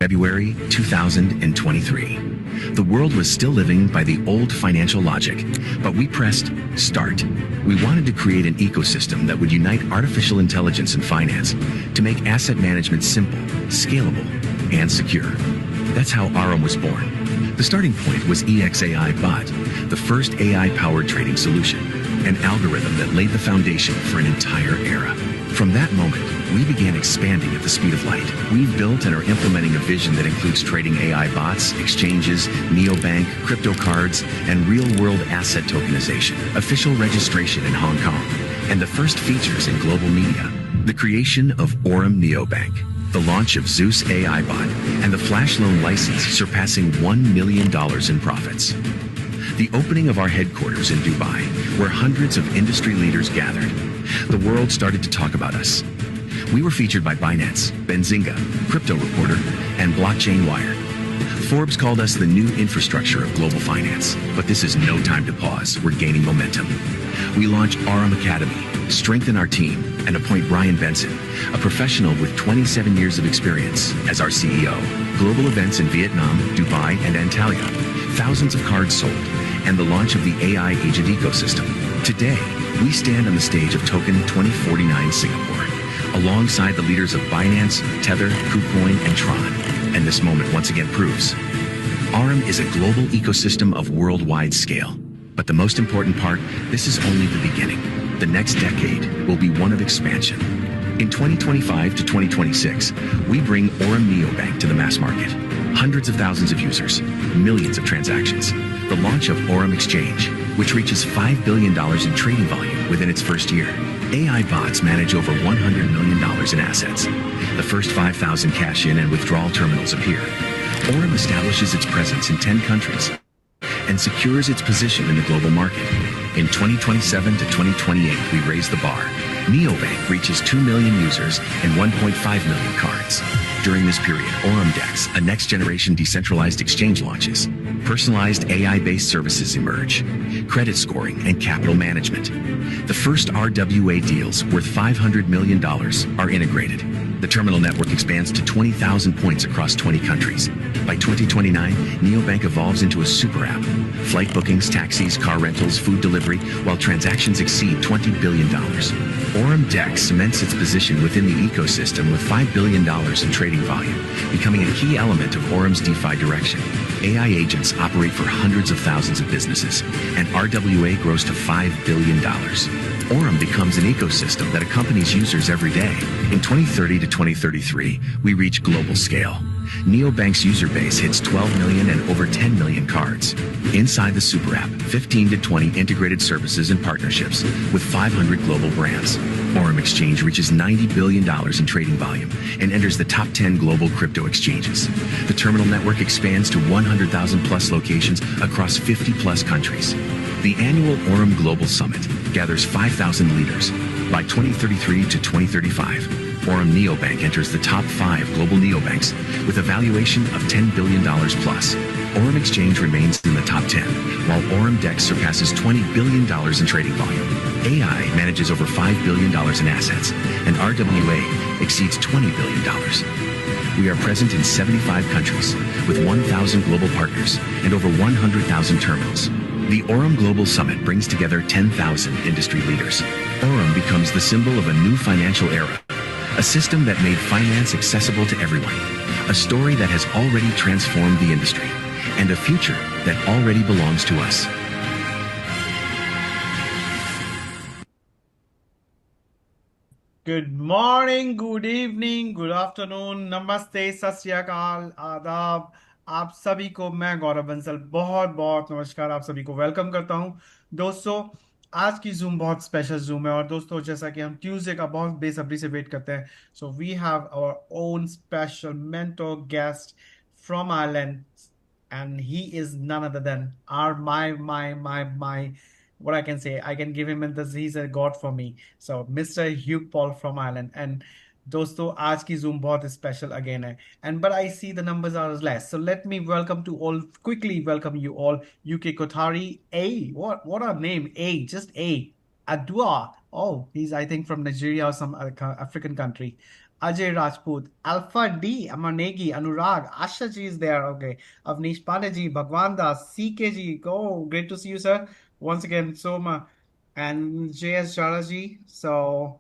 February 2023. The world was still living by the old financial logic, but we pressed start. We wanted to create an ecosystem that would unite artificial intelligence and finance to make asset management simple, scalable, and secure. That's how Aurum was born. The starting point was EXAI Bot, the first AI-powered trading solution, an algorithm that laid the foundation for an entire era. From that moment, we began expanding at the speed of light. We've built and are implementing a vision that includes trading AI bots, exchanges, neobank, crypto cards, and real-world asset tokenization, official registration in Hong Kong, and the first features in global media. The creation of Aurum Neobank, the launch of Zeus AI Bot, and the flash loan license surpassing $1 million in profits. The opening of our headquarters in Dubai, where hundreds of industry leaders gathered. The world started to talk about us. We were featured by Binance, Benzinga, Crypto Reporter, and Blockchain Wire. Forbes called us the new infrastructure of global finance. But this is no time to pause. We're gaining momentum. We launch Aurum Academy, strengthen our team, and appoint Brian Benson, a professional with 27 years of experience, as our CEO. Global events in Vietnam, Dubai, and Antalya. Thousands of cards sold, and the launch of the AI agent ecosystem. Today, we stand on the stage of Token 2049 Singapore, alongside the leaders of Binance, Tether, KuCoin, and Tron. And this moment once again proves Aurum is a global ecosystem of worldwide scale. But the most important part, this is only the beginning. The next decade will be one of expansion. In 2025 to 2026, we bring Aurum Neobank to the mass market. Hundreds of thousands of users, millions of transactions. The launch of Aurum Exchange, which reaches $5 billion in trading volume within its first year. AI bots manage over $100 million in assets. The first 5,000 cash-in and withdrawal terminals appear. Aurum establishes its presence in 10 countries and secures its position in the global market. In 2027 to 2028, we raise the bar. Neobank reaches 2 million users and 1.5 million cards. During this period, Aurum DEX, a next-generation decentralized exchange, launches. Personalized AI-based services emerge. Credit scoring and capital management. The first RWA deals worth $500 million are integrated. The terminal network expands to 20,000 points across 20 countries. By 2029, Neobank evolves into a super app. Flight bookings, taxis, car rentals, food delivery, while transactions exceed $20 billion. Aurum DEX cements its position within the ecosystem with $5 billion in trading volume, becoming a key element of Aurum's DeFi direction. AI agents operate for hundreds of thousands of businesses, and RWA grows to $5 billion. Aurum becomes an ecosystem that accompanies users every day. In 2030 to 2033, we reach global scale. Neobank's user base hits 12 million and over 10 million cards. Inside the super app, 15 to 20 integrated services and partnerships with 500 global brands. Aurum Exchange reaches $90 billion in trading volume and enters the top 10 global crypto exchanges. The terminal network expands to 100,000 plus locations across 50 plus countries. The annual Aurum Global Summit gathers 5,000 leaders. By 2033 to 2035, Aurum Neobank enters the top 5 global neobanks with a valuation of $10 billion plus. Aurum Exchange remains in the top 10, while Aurum DEX surpasses $20 billion in trading volume. AI manages over $5 billion in assets, and RWA exceeds $20 billion. We are present in 75 countries with 1,000 global partners and over 100,000 terminals. The Aurum Global Summit brings together 10,000 industry leaders. Aurum becomes the symbol of a new financial era, a system that made finance accessible to everyone, a story that has already transformed the industry, and a future that already belongs to us. Good morning, good evening, good afternoon, नमस्ते, सत श्री अकाल, आदाब। आप सभी को मैं गौरव बंसल बहुत बहुत नमस्कार, आप सभी को वेलकम करता हूं। दोस्तों, आज की जूम बहुत स्पेशल जूम है और दोस्तों जैसा कि हम ट्यूसडे का बहुत बेसब्री से वेट करते हैं, so we have our own special mentor guest from Ireland and he is none other than our my what I can say, I can give him in this, he's a god for me. So Mr. Hugh Paul from Ireland. And दोस्तों आज की zoom बहुत special again है, and but I see the numbers are less, so let me welcome to all, quickly welcome you all. UK Kotari A, what a name, A, just A, Adua. Oh, he's I think from Nigeria or some other African country. Ajay Rajput, Alpha D, Amar Negi, Anurag, Asha ji is there. Okay. Avnish Pandey ji, Bhagwan Das, CK ji. Oh, great to see you, sir. Once again, Soma and JS Jara ji. So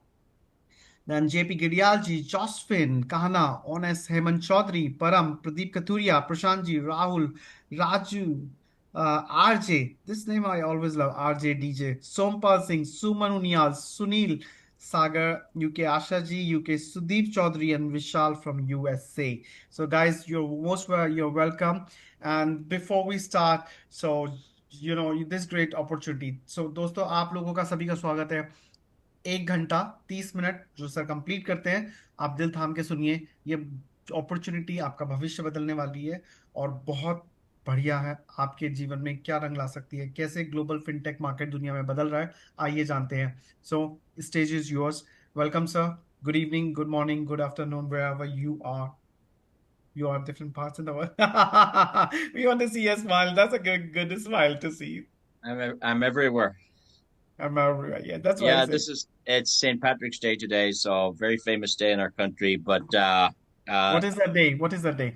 then JP Gidyalji, Josephine, Kahana, Honest, Hemant Chaudhary, Param, Pradeep Kathuria, Prashantji, Rahul, Raju, RJ. This name I always love, RJ DJ. Sompal Singh, Suman Unial, Sunil, Sagar, UK Asha ji, UK Sudeep Chaudhary, and Vishal from USA. So guys, you're welcome. And before we start, so this great opportunity. So दोस्तों आप लोगों का सभी का स्वागत है 1 घंटा 30 minute जो सर कंप्लीट करते हैं। आप दिल थाम के सुनिए। ये अपॉर्चुनिटी आपका भविष्य बदलने वाली है और बहुत बढ़िया है। आपके जीवन में क्या रंग ला सकती है, कैसे ग्लोबल फिनटेक मार्केट दुनिया में बदल रहा है, आइए जानते हैं। So stage is yours. Welcome sir. Good evening, good morning, good afternoon, where you are. You are different parts in the world. We want to see a smile. That's a good smile to see. I'm everywhere. I'm everywhere. Yeah, that's why I Yeah, say. it's St. Patrick's Day today, so very famous day in our country. But What is that day? What is that day?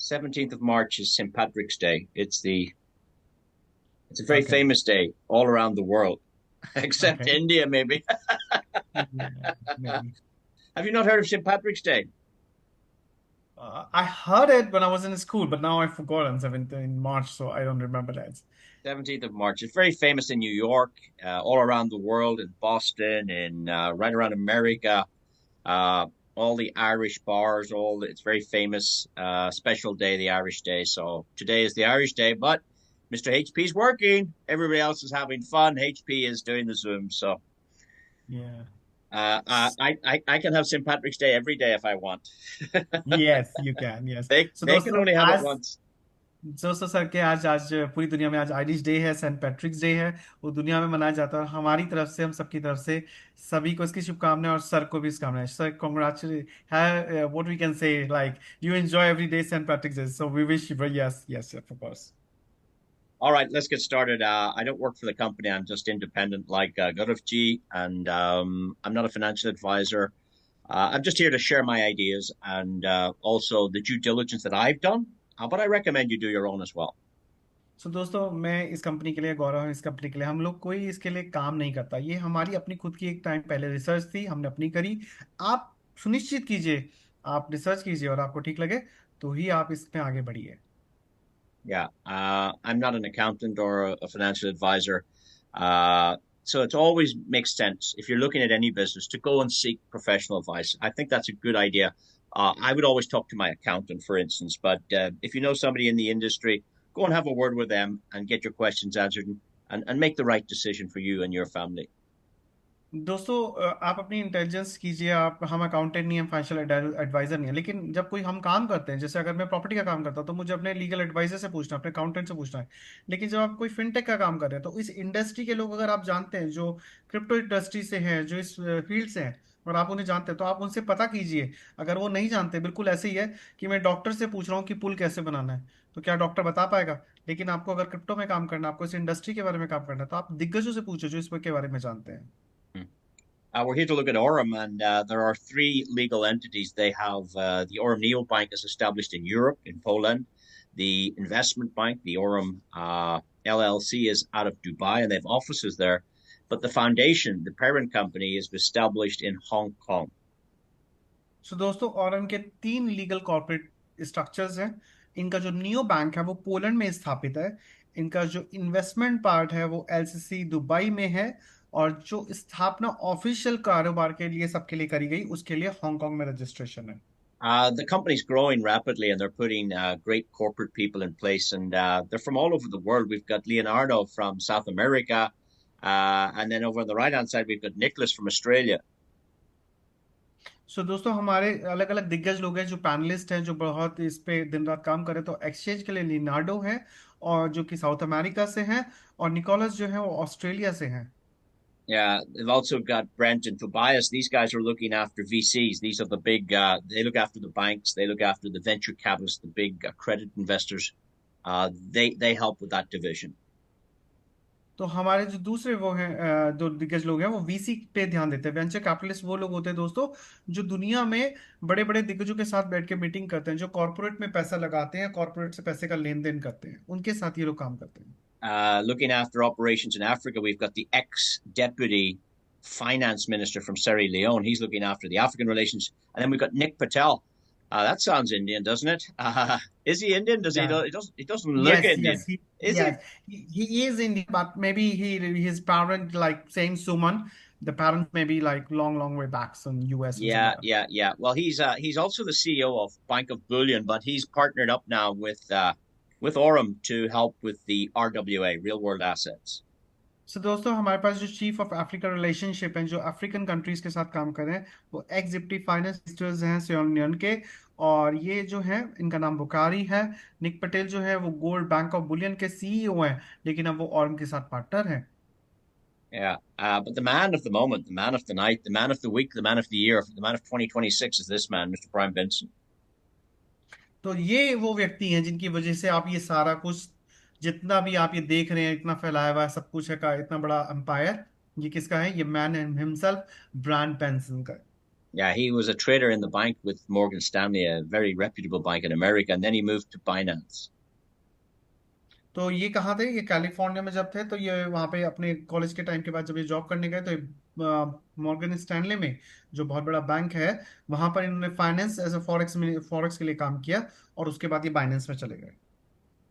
17th of March is St. Patrick's Day. It's a very Okay. famous day all around the world, except Okay. India, maybe. Yeah, maybe. Have you not heard of St. Patrick's Day? I heard it when I was in school, but now I've forgotten 17th in March, so I don't remember that. 17th of March. It's very famous in New York, all around the world, in Boston, in right around America. Uh, all the Irish bars, it's very famous special day, the Irish Day. So today is the Irish Day, but Mr. HP's working. Everybody else is having fun. HP is doing the Zoom. So Yeah. I can have St. Patrick's Day every day if I want. Yes, you can. Yes. So They can दोस्तों only have it आज once. दोस्तों sir के आज आज पूरी दुनिया में आज आयरिश डे है, सेंट पैट्रिक्स डे है। वो दुनिया में मनाया जाता है और हमारी तरफ से, हम सबकी तरफ से सभी को इसकी शुभकामनाएं और सर को भी शुभकामनाएं। सर कॉन्ग्रेचुलेट है, what we can say, like you enjoy every day Saint Patrick's Day, so we wish you. Yes yes of course. All right, let's get started. I don't work for the company. I'm just independent like Gaurav Ji, and I'm not a financial advisor. I'm just here to share my ideas and also the due diligence that I've done. But I recommend you do your own as well. सो दोस्तों मैं इस company के लिए, गौरव इस company के लिए, हम लोग कोई इसके लिए काम नहीं करता। ये हमारी अपनी खुद की एक टाइम पहले रिसर्च थी, हमने अपनी करी। आप सुनिश्चित कीजिए, आप रिसर्च कीजिए और आपको ठीक लगे तो ही आप इसमें आगे बढ़िए। Yeah, I'm not an accountant or a financial advisor. So it always makes sense if you're looking at any business to go and seek professional advice. I think that's a good idea. I would always talk to my accountant, for instance, but if you know somebody in the industry, go and have a word with them and get your questions answered and make the right decision for you and your family. दोस्तों आप अपनी intelligence कीजिए। आप, हम accountant नहीं, हम financial adviser नहीं है, लेकिन जब कोई हम काम करते हैं, जैसे अगर मैं प्रॉपर्टी का काम करता हूं तो मुझे अपने लीगल एडवाइजर से पूछना है, अपने अकाउंटेंट से पूछना है। लेकिन जब आप कोई फिनटेक का काम कर रहे हैं तो इस इंडस्ट्री के लोग अगर आप जानते हैं, जो क्रिप्टो इंडस्ट्री से हैं, जो इस फील्ड से हैं, और आप उन्हें जानते हैं तो आप उनसे पता कीजिए। अगर वो नहीं जानते, बिल्कुल ऐसे ही है कि मैं डॉक्टर से पूछ रहा हूँ कि पुल कैसे बनाना है, तो क्या डॉक्टर बता पाएगा? लेकिन आपको अगर क्रिप्टो में काम करना है, आपको इस इंडस्ट्री के बारे में काम करना है, तो आप दिग्गजों से पूछो जो इसके बारे में जानते हैं। We're here to look at Aurum, and there are three legal entities. They have the Aurum Neobank is established in Europe, in Poland. The investment bank, the Aurum LLC, is out of Dubai, and they have offices there. But the foundation, the parent company, is established in Hong Kong. सो दोस्तों, और इनके 3 legal corporate structures हैं। इनका जो neo bank है वो Poland में स्थापित है। इनका जो इन्वेस्टमेंट पार्ट है वो एलसीसी दुबई में है, और जो स्थापना ऑफिशियल कारोबार के लिए सबके लिए करी गई, उसके लिए हांगकांग में रजिस्ट्रेशन है। The company's growing rapidly, and they're putting great corporate people in place, and they're from all over the world. We've got Leonardo from South America, and then over on the right-hand side, we've got Nicholas from Australia. सो दोस्तों, हमारे अलग अलग दिग्गज लोग हैं जो panelist हैं, जो बहुत इस पे दिन रात काम करे। तो एक्सचेंज के लिए लिनार्डो है, और जो कि साउथ अमेरिका से हैं, और निकोलस जो है वो ऑस्ट्रेलिया से हैं। Yeah, they've also got Brent and Tobias. These guys are looking after VCs. These are the big, they look after the banks, they look after the venture capitalists, the big credit investors. They help with that division. तो हमारे जो दूसरे वो हैं जो दिग्गज लोग हैं वो वीसी पे ध्यान देते हैं। वेंचर कैपिटलिस्ट वो लोग होते हैं दोस्तों जो दुनिया में बड़े बड़े दिग्गजों के साथ बैठ के मीटिंग करते हैं, जो कॉर्पोरेट में पैसा लगाते हैं, कॉर्पोरेट से पैसे का लेन देन करते हैं, उनके साथ ये लोग काम करते हैं। Looking after operations in Africa, we've got the ex-deputy finance minister from Sierra Leone. He's looking after the African relations. And then we've got Nick Patel. That sounds Indian, doesn't it? Is he Indian? Does he? Yeah. He doesn't look Yes, Indian. Is he? yes, he is Indian, but maybe his parent like same Suman, the parents maybe like long way back in US and Yeah, somewhere. yeah, yeah. Well, he's also the CEO of Bank of Bullion, but he's partnered up now with Aurum to help with the RWA, real world assets. So दोस्तों हमारे पास जो chief of Africa relationship हैं जो African countries के साथ काम कर रहे हैं वो एक्स डिप्टी फाइनेंस मिनिस्टर्स हैं सियोन लियन के। और ये जो है इनका नाम बुकारी है। निक पटेल जो है वो गोल्ड बैंक ऑफ बुलियन के सीईओ हैं, लेकिन अब वो ऑर्म के साथ पार्टनर हैं। Yeah, but the man of the moment, the man of the night, the man of the week, the man of the year, the man of 2026 is this man, Mr. Brian Benson. तो ये वो व्यक्ति हैं जिनकी वजह से आप ये सारा कुछ जितना भी आप ये देख रहे हैं इतना फैलाया हुआ है सब कुछ है का इतना बड़ा एम्पायर, ये किसका है? ये मैन हिमसेल्फ ब्रांड पेंसन का है। Yeah, he was a trader in the bank with Morgan Stanley, a very reputable bank in America, and then he moved to Binance. तो ये कहाँ थे? ये कैलिफोर्निया में जब थे तो ये वहाँ पे अपने कॉलेज के टाइम के बाद जब ये जॉब करने गए तो मॉर्गन स्टैनले में जो बहुत बड़ा बैंक है वहां पर इन्होंने फाइनेंस एज अ फॉरेक्स के लिए काम किया और उसके बाद ये बाइनेंस में चले गए।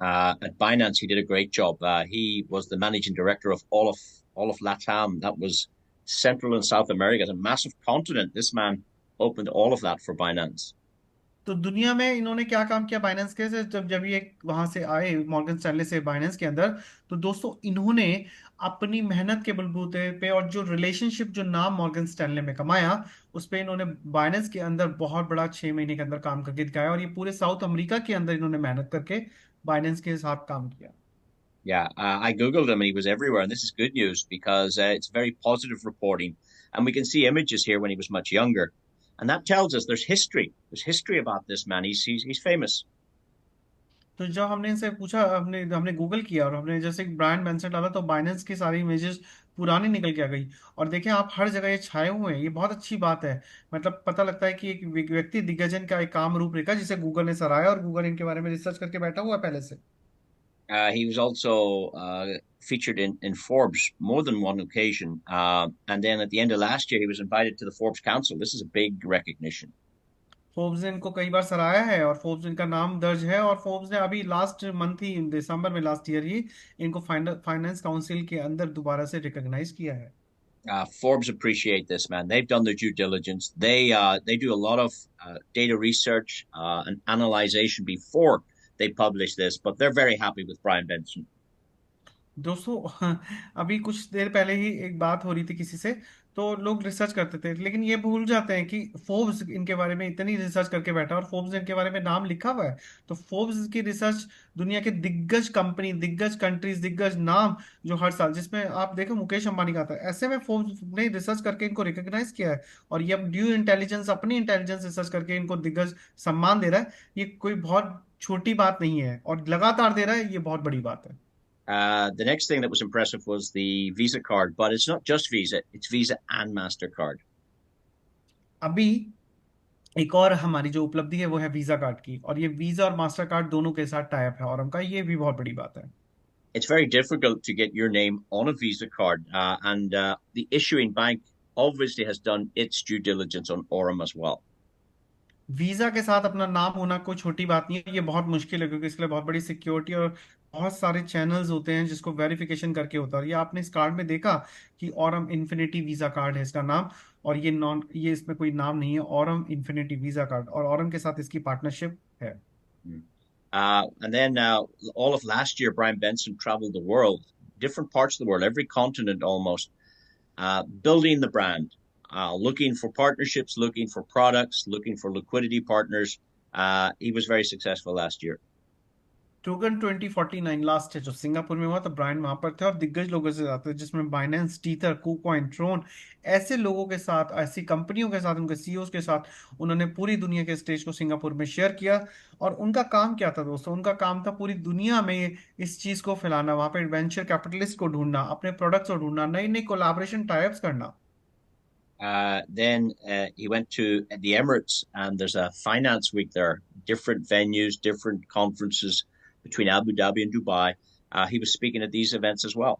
At Binance, he did a great job. He was the managing director of all of LATAM. That was Central and South America. It's a massive continent. This man opened all of that for Binance. तो दुनिया में इन्होंने क्या काम किया Binance के से जब जब ये वहां से आए मॉर्गन स्टैनले से बाइनेंस के अंदर, तो दोस्तों इन्होंने अपनी मेहनत के बलबूते पे और जो रिलेशनशिप जो नाम मॉर्गन स्टैनले में कमाया उस पे इन्होंने बाइनेंस के अंदर बहुत बड़ा 6 महीने के अंदर काम करके दिखाया और ये पूरे साउथ अमेरिका के अंदर इन्होंने मेहनत करके बाइनेंस के साथ काम किया। Yeah, I Googled him and he was everywhere. And this is good news because it's very positive reporting. And we can see images here when he was much younger. And that tells us there's history. There's history about this man. He's famous. तो जब हमने इनसे पूछा हमने हमने Google किया और हमने जैसे ब्रांड मेंशन डाला तो बाइनेंस की सारी इमेजेस पुरानी निकल के आ गई। और देखें आप हर जगह ये छाए हुए हैं, ये बहुत अच्छी बात है। मतलब पता लगता है कि एक व्यक्ति दिग्गजन का एक काम रूपरेखा जिसे गूगल ने सराहा और गूगल इनके बारे में रिसर्च करके बैठा हुआ है पहले से। He was also featured in Forbes more than one occasion. And then at the end of last year, he was invited to the Forbes Council. This is a big recognition. Forbes ने इनको कई बार सराहा है और Forbes इनका नाम दर्ज है और फोर्ब्स ने अभी लास्ट मंथ ही दिसंबर में लास्ट ईयर ही इनको फाइनेंस काउंसिल के अंदर दोबारा से रिकॉग्नाइज किया है। Forbes appreciate this, man. They've done their due diligence. They do a lot of data research and analyzation before they publish this, but they're very happy with Brian Benson. दोस्तों अभी कुछ देर पहले ही एक बात हो रही थी किसी से, तो लोग रिसर्च करते थे लेकिन ये भूल जाते हैं कि फोर्ब्स इनके बारे में इतनी रिसर्च करके बैठा और फोर्ब्स ने इनके बारे में नाम लिखा हुआ है। तो फोर्ब्स की रिसर्च दुनिया के दिग्गज कंपनी दिग्गज कंट्रीज दिग्गज नाम जो हर साल जिसमें आप देखो मुकेश अंबानी का था, ऐसे में फोर्ब्स ने रिसर्च करके इनको रिकॉग्नाइज किया है और ये अब ड्यू इंटेलिजेंस अपनी इंटेलिजेंस रिसर्च करके इनको दिग्गज सम्मान दे रहा है। ये कोई बहुत छोटी बात नहीं है और लगातार दे रहा है, ये बहुत बड़ी बात है। The next thing that was impressive was the Visa card, but it's not just Visa, it's Visa and MasterCard. अभी एक और हमारी जो उपलब्धि है वो है वीजा कार्ड की और ये वीजा और मास्टर कार्ड दोनों के साथ टाई अप है और उनका ये भी बहुत बड़ी बात है। It's very difficult to get your name on a Visa card, and the issuing bank obviously has done its due diligence on Aurum as well. Visa के साथ अपना नाम होना कोई छोटी बात नहीं है, ये बहुत मुश्किल है क्योंकि इसके लिए बहुत बड़ी सिक्योरिटी और बहुत सारे चैनल्स होते हैं जिसको वेरिफिकेशन करके होता है। और ये आपने इस कार्ड में देखा कि ऑरम इन्फिनिटी वीजा कार्ड है इसका नाम और ये इसमें कोई नाम नहीं है, ऑरम इन्फिनिटी वीजा कार्ड और ऑरम के साथ इसकी पार्टनरशिप है। And then all of last year, Brian Benson traveled the world, different parts of the world, every continent almost, building the brand, looking for partnerships, looking for products, looking for liquidity partners. He was very successful last year. Token 2049 last है जो Singapore में हुआ, तो Brian वहां पर थे और दिग्गज लोगों से जाते थे, जिसमें बाइनेंस, टीथर, कुकॉइन, ट्रोन, ऐसे लोगों के साथ, ऐसी कंपनियों के साथ, उनके सीईओ के साथ उन्होंने पूरी दुनिया के स्टेज को सिंगापुर में शेयर किया। और उनका काम क्या था दोस्तों? उनका काम था पूरी दुनिया में इस चीज को फैलाना, वहां पे वेंचर कैपिटलिस्ट को ढूंढना, अपने प्रोडक्ट्स को ढूंढना, नई नई कोलैबोरेशन टाइप्स करना। Then he went to the Emirates, and there's a finance week there, different venues, different conferences between Abu Dhabi and Dubai. He was speaking at these events as well.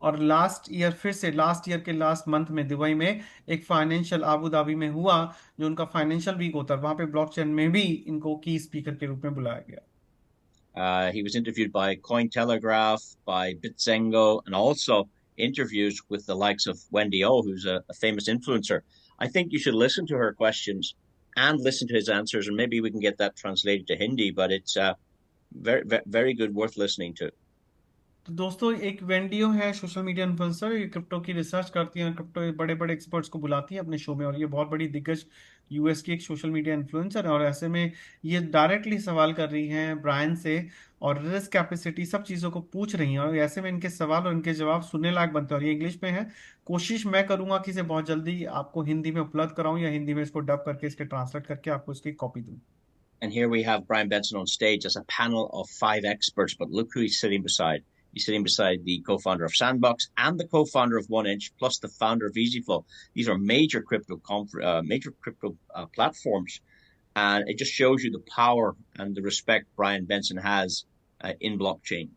और last year, फिर से last year के last month में Dubai में एक financial Abu Dhabi में हुआ, जो उनका फाइनेंशियल वीक होता है, वहां पे ब्लॉकचेन में भी इनको की स्पीकर के रूप में बुलाया गया। He was interviewed by Cointelegraph, by Bitzengo, and also interviews with the likes of Wendy O, who's a famous influencer. I think you should listen to her questions and listen to his answers, and maybe we can get that translated to Hindi. But it's very good, worth listening to. तो दोस्तों, एक वेंडियो है social media influencer, ये crypto की research करती है, crypto बड़े बड़े एक्सपर्ट्स को बुलाती है अपने शो में, और ये बहुत बड़ी दिग्गज यूएस की एक सोशल मीडिया इन्फ्लुएंसर है। और ऐसे में ये डायरेक्टली सवाल कर रही हैं ब्रायन से, और रिस्क कैपेसिटी सब चीज़ों को पूछ रही हैं, और ऐसे में इनके सवाल और इनके जवाब सुनने लायक बनते हैं। और ये इंग्लिश में है। कोशिश मैं करूंगा कि इसे बहुत जल्दी आपको हिंदी में उपलब्ध कराऊं, या हिंदी में इसको डब करके, इसके ट्रांसलेट करके आपको इसकी कॉपी दूं। And here we have Brian Benson on stage as a panel of 5 experts. But look who he's sitting beside. He's sitting beside the co-founder of Sandbox and the co-founder of 1inch, plus the founder of EasyFlow. These are major crypto platforms, and it just shows you the power and the respect Brian Benson has in blockchain.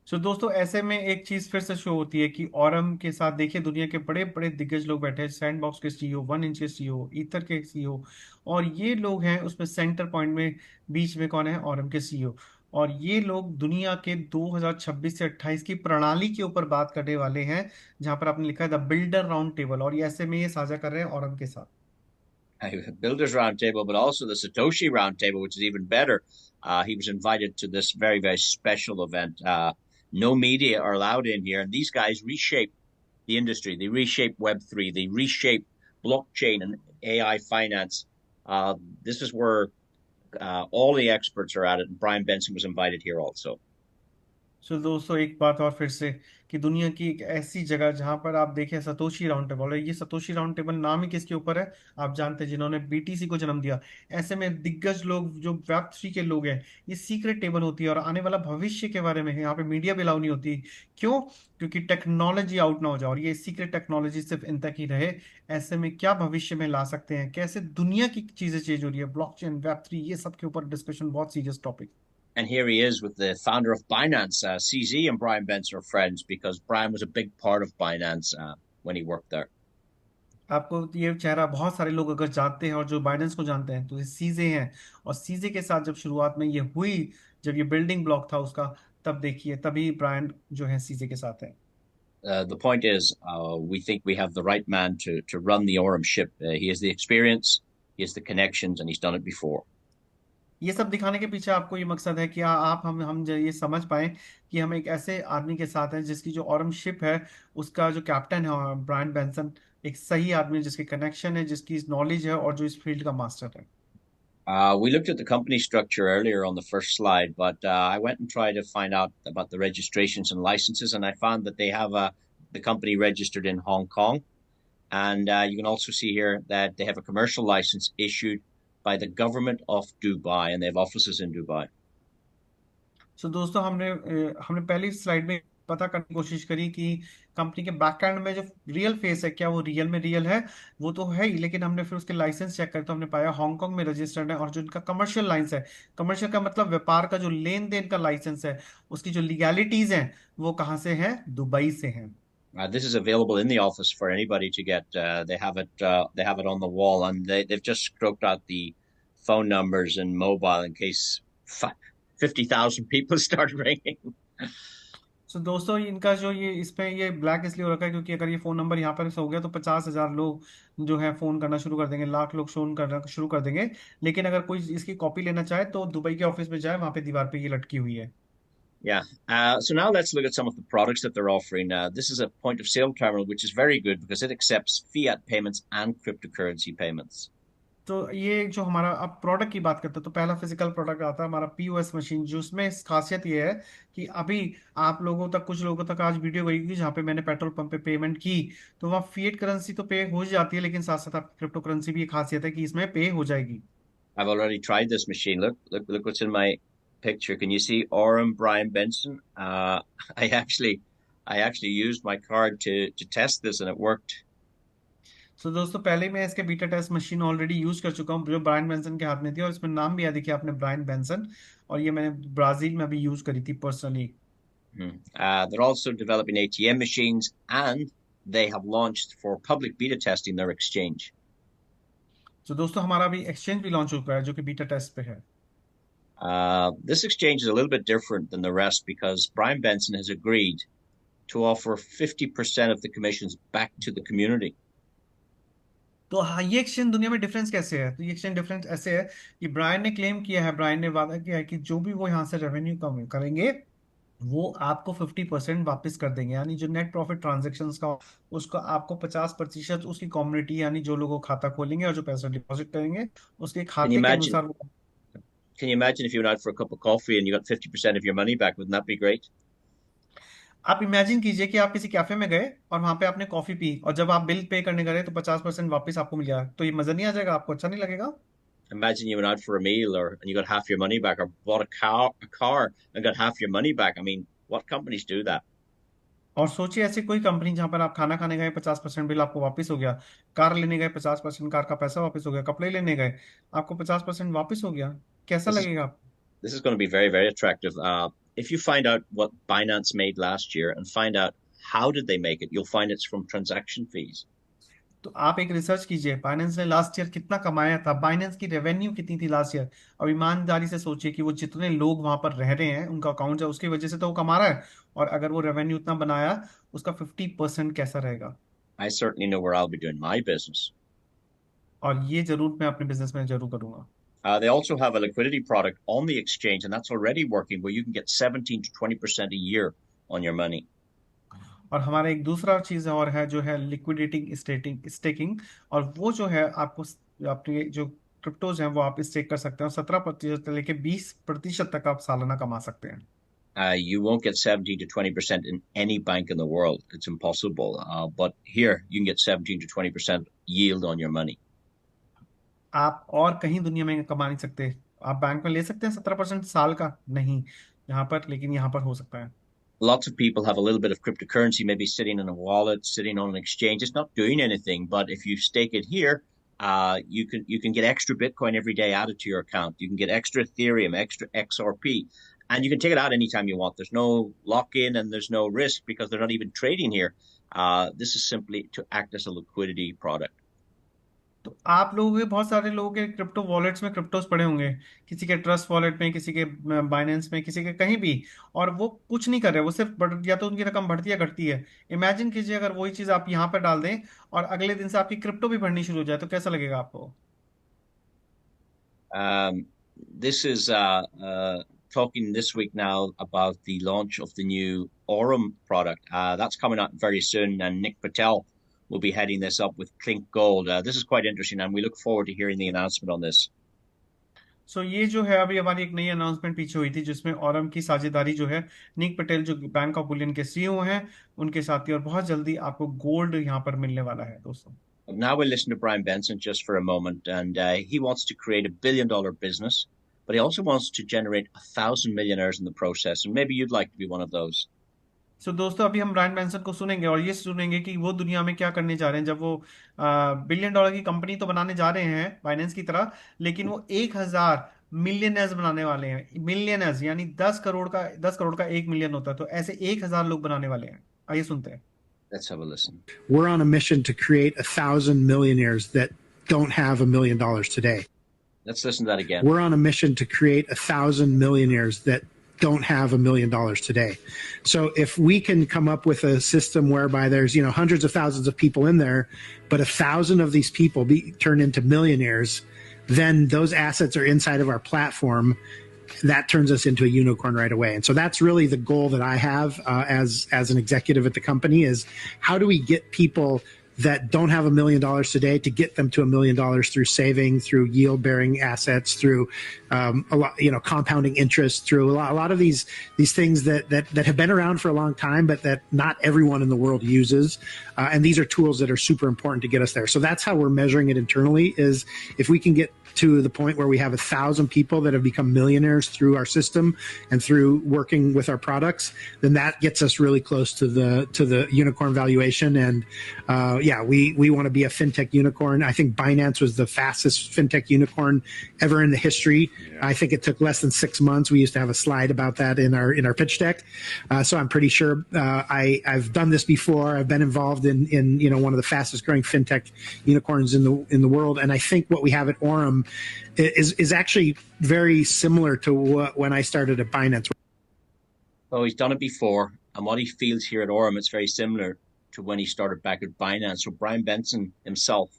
सो दोस्तों, ऐसे में एक चीज फिर से show होती है कि ऑरम के साथ देखिए दुनिया के बड़े बड़े दिग्गज लोग बैठे हैं, सैंडबॉक्स के सीईओ, 1inch के सीईओ, ईथर के सीईओ, और ये लोग हैं उसमें सेंटर पॉइंट में, बीच में कौन है? ऑरम के सीईओ। और ये लोग दुनिया के 2026 से 28 की प्रणाली के ऊपर बात करने वाले हैं, जहां पर आपने लिखा है द बिल्डर राउंड टेबल, और ये ऐसे में ये साझा कर रहे हैं ऑरम के साथ। Builders Roundtable, but also the Satoshi Roundtable, which is even better. He was invited to this very, very special event. No media are allowed in here, and these guys reshape the industry. They reshape Web3. They reshape blockchain and AI finance. This is where all the experts are at it, and Brian Benson was invited here also. सो दोस्तों, एक बात और फिर से, कि दुनिया की एक ऐसी जगह जहां पर आप देखें सतोशी राउंड टेबल है। ये सतोशी राउंड टेबल नाम ही किसके ऊपर है? आप जानते हैं, जिन्होंने बीटीसी को जन्म दिया। ऐसे में दिग्गज लोग जो वेब 3 के लोग हैं, ये सीक्रेट टेबल होती है, और आने वाला भविष्य के बारे में यहाँ पे मीडिया भी अलाउ नहीं होती। क्यों? क्योंकि टेक्नोलॉजी आउट ना हो जाए, और ये सीक्रेट टेक्नोलॉजी सिर्फ इन तक ही रहे। ऐसे में क्या भविष्य में ला सकते हैं, कैसे दुनिया की चीजें चेंज हो रही है, ब्लॉकचेन, वेब 3, ये सब के ऊपर डिस्कशन, बहुत serious topic. And here he is with the founder of Binance. CZ and Brian Benson are friends because Brian was a big part of Binance when he worked there. आपको ये चेहरा बहुत सारे लोग अगर जानते हैं, और जो बाइडेंस को जानते हैं, तो ये सीजे हैं। और सीजे के साथ जब शुरुआत में ये हुई, जब ये बिल्डिंग ब्लॉक था उसका, तब देखिए, तभी ब्रायन जो है सीजे के साथ है। The point is, we think we have the right man to run the Orem ship. He has the experience, he has the connections, and he's done it before. ये सब दिखाने के पीछे आपको ये मकसद है कि आप हम जो ये समझ पाए कि हम एक ऐसे आदमी के साथ हैं जिसकी जो ऑरम शिप है, उसका जो कैप्टन है ब्रायन बेंसन, एक सही आदमी, जिसके कनेक्शन है, जिसकी नॉलेज है, और जो इस फील्ड का मास्टर है। We looked at the company structure earlier on the first slide, but I went and tried to find out about the registrations and licenses, and I found that they have the company registered in Hong Kong. And you can also see here that they have a commercial license issued by the government of Dubai, and they have offices in Dubai. सो दोस्तों, हमने पहली slide में पता करने की कोशिश करी कि कंपनी के बैकएंड में जो रियल फेस है, क्या वो रियल में रियल है? वो तो है ही, लेकिन हमने फिर उसके लाइसेंस चेक करे तो हमने पाया हांगकांग में रजिस्टर्ड है, और जो इनका कमर्शियल लाइसेंस है, कमर्शियल का मतलब व्यापार का जो लेन देन का लाइसेंस है, उसकी जो लीगैलिटीज हैं, वो कहाँ से है? दुबई से हैं। This is available in the office for anybody to get. They have it. They have it on the wall, and they've just scoped out the phone numbers and mobile in case 50,000 people start ringing. सो दोस्तों, इनका जो ये इसमें ये black इसलिए हो रखा है क्योंकि अगर ये फोन नंबर यहाँ पर से हो गया तो 50,000 लोग जो है फोन करना शुरू कर देंगे, लाख लोग फोन करना शुरू कर देंगे। लेकिन अगर कोई इसकी कॉपी लेना चाहे तो दुबई के ऑफिस में जाए, वहां पे दीवार पे ये लटकी हुई है। Yeah. So now let's look at some of the products that they're offering. This is a point of sale terminal, which is very good because it accepts fiat payments and cryptocurrency payments. तो ये जो हमारा अब product की बात करते हैं तो पहला फिजिकल प्रोडक्ट आता है हमारा पीओएस मशीन, जिसमें इस खासियत ये है कि अभी आप लोगों तक, कुछ लोगों तक आज वीडियो गई जहाँ पे मैंने पेट्रोल पंप पे पेमेंट की, तो वहाँ फिएट करेंसी तो पे हो जाती है, लेकिन साथ साथ आपकी क्रिप्टो करेंसी भी एक खासियत है कि इसमें पे हो जाएगी। I've already tried this machine. Look what's in my picture. Can you see Orem Brian Benson? I actually, I actually used my card to test this, and it worked. तो दोस्तों पहले ही मैं इसके beta test machine already use कर चुका हूँ जो ब्रायन बेंसन के हाथ में थी, और इसमें नाम भी याद देखिए आपने, ब्रायन बेंसन, और ये मैंने ब्राजील में भी यूज करी थी personally. They're also developing ATM machines, and they have launched for public beta testing their exchange. तो दोस्तों हमारा भी एक्सचेंज भी लॉन्च हो चुका है जो कि बीटा टेस्ट पे है। This exchange is a little bit different than the rest because Brian Benson has agreed to offer 50% of the commissions back to the community. तो हाँ, ये एक्सचेंज दुनिया में डिफरेंस कैसे है? तो ये एक्सचेंज डिफरेंस ऐसे है कि ब्रायन ने क्लेम किया है, ब्रायन ने वादा किया है कि जो भी वो यहाँ से रेवेन्यू कम करेंगे वो आपको 50% वापस कर देंगे, यानी जो नेट प्रॉफिट ट्रांजेक्शन्स का उसका आपको 50% उसकी कम्युनिटी, यानी जो लोग खाता खोलेंगे और जो पैसा डिपॉजिट करेंगे उसके Can you खाते के imagine? अनुसार वो। Can you imagine if you went out for a cup of coffee and you got 50% of your money back? Wouldn't that be great? आप इमेजिन कीजिए कि आप किसी कैफे में गए और वहां पे आपने कॉफी पी, और जब आप बिल पे करने गए तो 50% वापस आपको मिल गया, तो ये मजा नहीं आ जाएगा? आपको अच्छा नहीं लगेगा? Imagine you went out for a meal or and you got half your money back, or bought a car and got half your money back. I mean, what companies do that? और सोचिए ऐसी कोई company जहां पर आप खाना खाने गए 50% बिल आपको वापस हो गया, कार लेने गए 50% कार का पैसा वापस हो गया, कपड़े लेने गए आपको 50% वापस हो गया, कैसा This is लगेगा आपको? this is going to be very, very attractive. If you find out what Binance made last year and find out how did they make it, you'll find it's from transaction fees. तो आप एक research कीजिए Binance ने last year कितना कमाया था, Binance की revenue कितनी थी लास्ट ईयर, और ईमानदारी से सोचिए कि वो जितने लोग वहां पर रह रहे हैं उनका अकाउंट है उसकी वजह से तो वो कमा रहा है, और अगर वो रेवेन्यू उतना बनाया उसका 50% कैसा रहेगा? I certainly know where I'll be doing my business. और ये जरूर मैं अपने बिजनेस में जरूर करूंगा। They also have a liquidity product on the exchange, and that's already working, where you can get 17 to 20% a year on your money. और हमारा एक दूसरा चीज और है जो है लिक्विडेटिंग स्टेकिंग, और वो जो है आपको अपने जो क्रिप्टोज हैं वो आप स्टेक कर सकते हैं, और 17% से लेके 20% तक आप सालाना कमा सकते हैं। You won't get 17 to 20% in any bank in the world. It's impossible. But here, you can get 17 to 20% yield on your money. आप और कहीं दुनिया में कमा नहीं सकते। आप बैंक में ले सकते हैं 17% साल का, नहीं यहाँ पर, लेकिन यहाँ पर हो सकता है। Lots of people have a little bit of cryptocurrency, maybe sitting in a wallet, sitting on an exchange. It's not doing anything, but if you stake it here, you can get extra Bitcoin every day added to your account. You can get extra Ethereum, extra XRP, and you can take it out anytime you want. There's no lock-in and there's no risk because they're not even trading here. This is simply to act as a liquidity product. तो आप लोगों के, बहुत सारे लोगों के crypto wallets में क्रिप्टोस पड़े होंगे, किसी के ट्रस्ट वॉलेट में, किसी के बाइनेंस में, किसी के कहीं भी, और वो कुछ नहीं कर रहे, वो सिर्फ बढ़, या तो उनकी रकम बढ़ती है घटती है। इमेजिन कीजिए अगर वही चीज आप यहाँ पर डाल दें और अगले दिन से आपकी क्रिप्टो भी बढ़नी शुरू हो जाए, तो कैसा लगेगा आपको? This is talking this week now about the launch of the new Aurum product. That's coming out very soon, and Nick Patel will be heading this up with Clink Gold. This is quite interesting, and we look forward to hearing the announcement on this. सो ये जो है अभी हमारी एक नई announcement पीछे हुई थी जिसमें औरम की साझेदारी जो है निक पटेल जो बैंक ऑफ बुलियन के सीईओ हैं उनके साथ ही, और बहुत जल्दी आपको गोल्ड यहाँ पर मिलने वाला है दोस्तों। Now we'll listen to Brian Benson just for a moment, and he wants to create $1 billion business, but he also wants to generate 1,000 millionaires in the process, and maybe you'd like to be one of those. सो दोस्तों अभी हम Brian Benson को सुनेंगे और ये सुनेंगे कि वो दुनिया में क्या करने जा रहे हैं जब वो $1 बिलियन की कंपनी तो बनाने जा रहे हैं बाइनेंस की तरह, लेकिन वो 1,000 मिलियनर्स बनाने वाले हैं। मिलियनर्स यानी 10 करोड़ का 1 मिलियन होता है, तो ऐसे 1,000 लोग बनाने वाले हैं। आइए सुनते हैं। Let's have a listen. We're on a mission to create 1,000 millionaires that don't have $1 million today. Let's listen to that again. We're on a mission to create 1,000 millionaires that don't have $1 million today. So if we can come up with a system whereby there's, hundreds of thousands of people in there, but 1,000 of these people turn into millionaires, then those assets are inside of our platform. That turns us into a unicorn right away. And so that's really the goal that I have as an executive at the company is how do we get people that don't have $1 million today to get them to $1 million through saving, through yield bearing assets, through a lot, compounding interest, through a lot of these things that have been around for a long time, but that not everyone in the world uses. And these are tools that are super important to get us there. So that's how we're measuring it internally, is if we can get to the point where we have 1,000 people that have become millionaires through our system and through working with our products, then that gets us really close to the unicorn valuation. And we want to be a fintech unicorn. I think Binance was the fastest fintech unicorn ever in the history. Yeah. I think it took less than 6 months. We used to have a slide about that in our pitch deck. So I'm pretty sure I've done this before. I've been involved in one of the fastest growing fintech unicorns in the world. And I think what we have at Aurum is actually very similar to when I started at Binance. Well, he's done it before, and what he feels here at Aurum, it's very similar to when he started back at Binance. So Brian Benson himself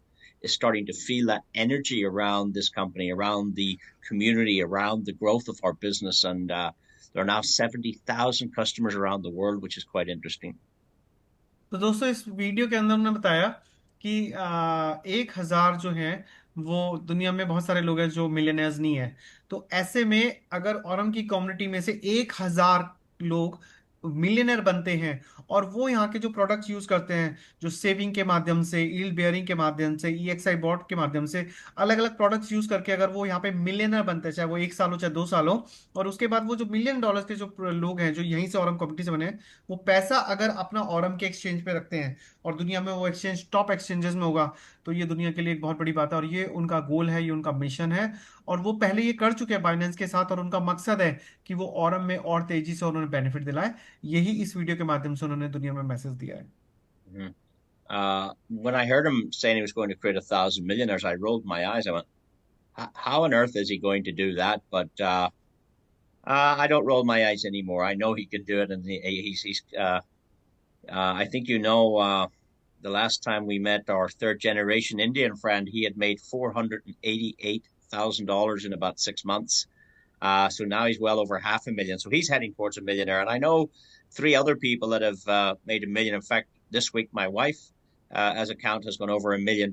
is starting to feel that energy around this company, around the community, around the growth of our business, and there are now 70,000 customers around the world, which is quite interesting. तो दोस्तों, इस video के अंदर उन्होंने बताया कि 1,000 जो हैं वो दुनिया में बहुत सारे लोग हैं जो मिलियनर्स नहीं है। तो ऐसे में अगर औरम की कम्युनिटी में से 1,000 लोग मिलियनर बनते हैं और वो यहाँ के जो प्रोडक्ट्स यूज करते हैं, जो सेविंग के माध्यम से, यील्ड बेयरिंग के माध्यम से, EXI बॉट के माध्यम से, अलग अलग प्रोडक्ट्स यूज करके अगर वो यहाँ पे मिलियनर बनते हैं, चाहे वो 1 साल हो चाहे 2 साल हो, और उसके बाद वो जो $1 मिलियन के जो लोग हैं जो यहीं से औरम कम्युनिटी से बने हैं, वो पैसा अगर अपना औरम के एक्सचेंज पे रखते हैं और दुनिया में वो एक्सचेंज टॉप एक्सचेंजेस में होगा, तो ये दुनिया के लिए एक बहुत बड़ी बात है और ये उनका गोल है, ये उनका मिशन है। और वो पहले ये कर चुके हैं बाइनेंस के साथ, और उनका मकसद है कि वो औरम में और तेजी से उन्होंने बेनिफिट दिलाए। यही इस वीडियो के माध्यम से उन्होंने दुनिया में मैसेज दिया है। When I heard him saying he was going to create 1,000 millionaires, I rolled my eyes. I went, how on earth is he going to do that? But I don't roll my eyes anymore. I know he can do it, and he's I think the last time we met our third generation Indian friend, he had made $488,000 in about 6 months. So now he's well over $500,000. So he's heading towards $1 million. And I know 3 other people that have made $1 million. In fact, this week, my wife, as account, has gone over $1 million.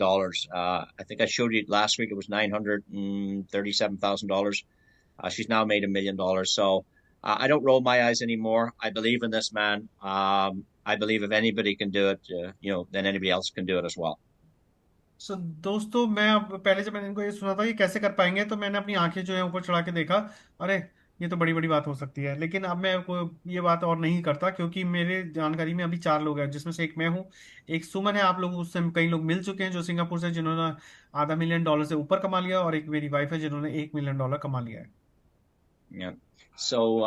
I think I showed you last week, it was $937,000. She's now made $1 million. So I don't roll my eyes anymore. I believe in this man. I believe if anybody can do it, then anybody else can do it as well. So, दोस्तों, मैं अब पहले जब मैंने इनको ये सुना था कि कैसे कर पाएंगे, तो मैंने अपनी आंखें जो है ऊपर चढ़ा के देखा, अरे ये तो बड़ी बड़ी बात हो सकती है। लेकिन अब मैं ये बात और नहीं करता, क्योंकि मेरे जानकारी में अभी 4 लोग हैं, जिसमें से एक मैं हूँ, एक सुमन है, आप लोग उससे कई लोग मिल चुके हैं जो सिंगापुर से, जिन्होंने $500,000 मिलियन से ऊपर कमा लिया, और एक मेरी वाइफ है जिन्होंने $1 मिलियन कमा लिया है। Yeah. So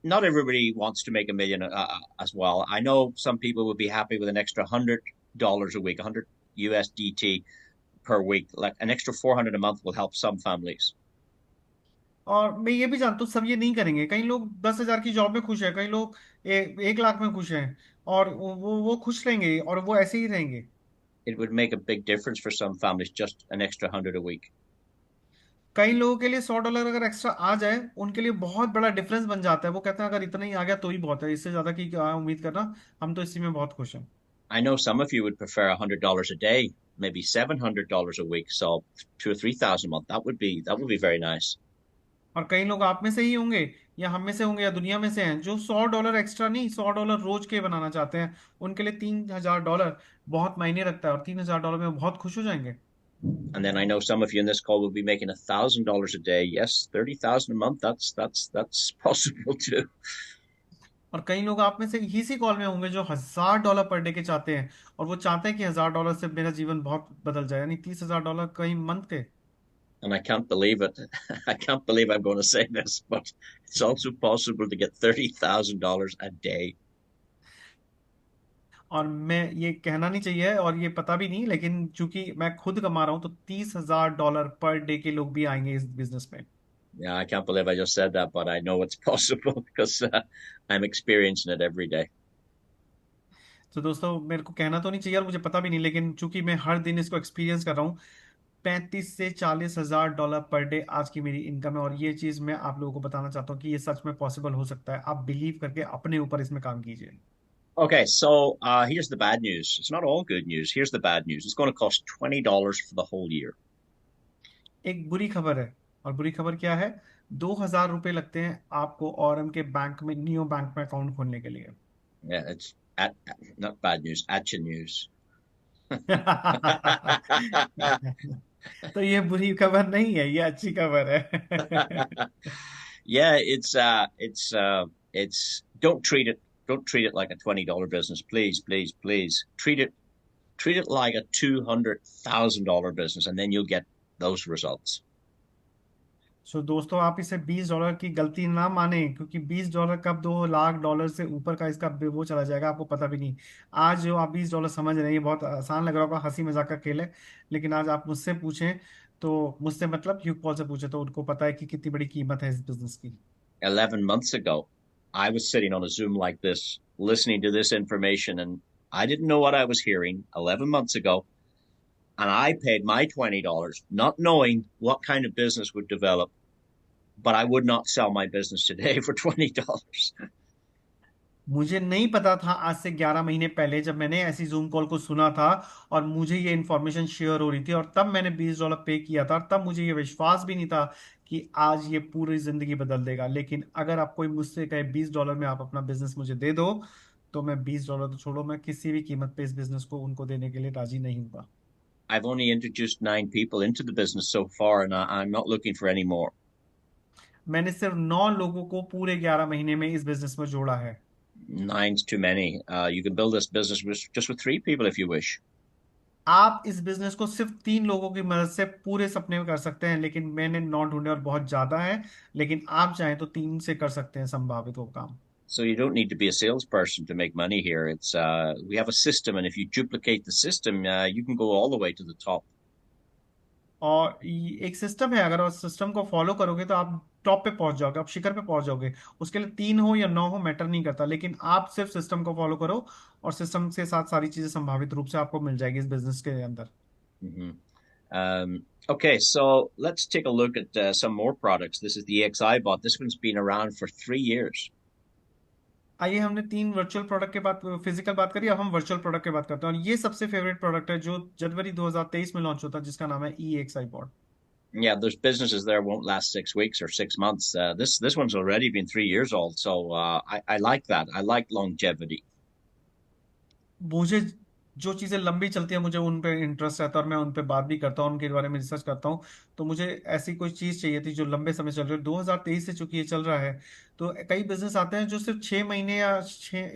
not everybody wants to make $1 million as well. I know some people would be happy with an extra $100 a week, 100 USDT per week. Like an extra 400 a month will help some families. और मैं ये भी जानता हूँ सब ये नहीं करेंगे। कई लोग 10,000 की जॉब में खुश है, कई लोग 1 लाख में खुश हैं, और वो खुश रहेंगे और वो ऐसे ही रहेंगे। It would make a big difference for some families, just an extra 100 a week. कई लोगों के लिए $100 अगर एक्स्ट्रा आ जाए, उनके लिए बहुत बड़ा डिफरेंस बन जाता है। वो कहते हैं अगर इतना ही आ गया तो ही बहुत है, इससे ज्यादा की क्या उम्मीद करना, हम तो इसी में बहुत खुश हैं। I know some of you would prefer $100 a day, maybe $700 a week, so 2,000 or 3,000 a month. That would be very nice. और कई लोग आप में से ही होंगे, या हम में से होंगे, या दुनिया में से हैं, जो $100 एक्स्ट्रा नहीं, $100 रोज के बनाना चाहते हैं। उनके लिए $3,000 बहुत मायने रखता है, और $3,000 में वो बहुत खुश हो जाएंगे। And then I know some of you in this call will be making $1,000 a day. Yes, 30,000 a month. That's possible too. और कई लोग आप में से इसी कॉल में होंगे जो $1,000 पर डे के चाहते हैं, और वो चाहते हैं कि $1,000 से मेरा जीवन बहुत बदल जाए, यानी $30,000 कई मंथ के। And I can't believe it. I can't believe I'm going to say this, but it's also possible to get $30,000 a day. और मैं ये कहना नहीं चाहिए और ये पता भी नहीं, लेकिन चूंकि मैं खुद कमा रहा हूं, तो $30,000 पर डे के लोग भी आएंगे इस बिजनेस में। Yeah, I can't believe I just said that, but I know it's possible because I'm experiencing it every day. तो दोस्तों, मेरे को कहना तो नहीं चाहिए और मुझे पता भी नहीं, लेकिन चूंकि मैं हर दिन इसको एक्सपीरियंस कर रहा हूँ, $35,000 से $40,000 पर डे आज की मेरी इनकम है। और ये चीज मैं आप लोगों को बताना चाहता हूँ कि ये सच में पॉसिबल हो सकता है। आप बिलीव करके अपने ऊपर इसमें काम कीजिए। Okay, so here's the bad news. It's not all good news. Here's the bad news. It's going to cost $20 for the whole year. एक बुरी खबर है, और बुरी खबर क्या है? 2,000 रुपये लगते हैं आपको औरम के बैंक में, नियो बैंक में अकाउंट खोलने के लिए। Yeah, it's not bad news, action news. तो ये बुरी खबर नहीं है, ये अच्छी खबर है। Yeah, it's don't treat it like a $20 business, please, please, please. Treat it like a $200,000 business, and then you'll get those results. सो दोस्तों, आप इसे $20 की गलती ना माने, क्योंकि $20 कब $2 लाख से ऊपर का इसका वो चला जाएगा, आपको पता भी नहीं। आज जो आप $20 समझ रहे हैं, ये बहुत आसान लग रहा होगा, हंसी मजाक का खेल है, लेकिन आज आप मुझसे पूछें, तो मुझसे मतलब ह्यूग पॉल से पूछे, तो उनको पता है कि कितनी बड़ी कीमत है इस बिजनेस की। 11 months ago, I was sitting on a Zoom like this, listening to this information, and I didn't know what I was hearing 11 months ago. And I paid my $20, not knowing what kind of business would develop, but I would not sell my business today for $20. मुझे नहीं पता था आज से 11 महीने पहले, जब मैंने ऐसी जूम कॉल को सुना था और मुझे ये इन्फॉर्मेशन शेयर हो रही थी, और तब मैंने $20 पे किया था, और तब मुझे ये विश्वास भी नहीं था कि आज ये पूरी जिंदगी बदल देगा। लेकिन अगर आप कोई मुझसे कहे $20 में आप अपना बिजनेस मुझे दे दो, तो मैं $20 तो छोड़ो, मैं किसी भी कीमत पे इस बिजनेस को उनको देने के लिए राजी नहीं हूँ। I've only introduced 9 people into the business so far, and I'm not looking for any more. मैंने सिर्फ 9 लोगों को पूरे 11 महीने में इस बिजनेस में जोड़ा है। 9's too many. You can build this business just with 3 people if you wish. आप इस बिजनेस को सिर्फ 3 लोगों की मदद से पूरे सपने में कर सकते हैं, लेकिन मैंने 9 ढूंढे और बहुत ज्यादा है, लेकिन आप चाहें तो 3 से कर सकते हैं संभावित वो काम। So you don't need to be a salesperson to make money here. It's we have a system, and if you duplicate the system, you can go all the way to the top. और एक system है, अगर उस system को follow करोगे तो आप top पे पहुंच जाओगे, आप शिखर पे पहुंच जाओगे। उसके लिए 3 हो या 9 हो मैटर नहीं करता, लेकिन आप सिर्फ सिस्टम को फॉलो करो, और सिस्टम के साथ सारी चीजें संभावित रूप से आपको मिल जाएगी इस बिजनेस के अंदर। hmm okay, so let's take a look at some more products. This is the EXI bot. This one's been around for 3 years. आइए, हमने 3 वर्चुअल प्रोडक्ट के बाद फिजिकल बात करी, अब हम वर्चुअल प्रोडक्ट की बात करते हैं, और ये सबसे फेवरेट प्रोडक्ट है जो जनवरी 2023 में लॉन्च होता है, जिसका नाम है EXI bot. Yeah, there's businesses there won't last 6 weeks or 6 months. This one's already been 3 years old, so I like that. I like longevity. मुझे जो चीजें लंबी चलती है, मुझे उन पे इंटरेस्ट रहता है, और मैं उन पे बात भी करता हूँ, उनके बारे में रिसर्च करता हूँ। तो मुझे ऐसी कोई चीज चाहिए थी जो लंबे समय चल रही है। 2023 से चूंकि ये चल रहा है, तो कई बिजनेस आते हैं जो सिर्फ 6 महीने या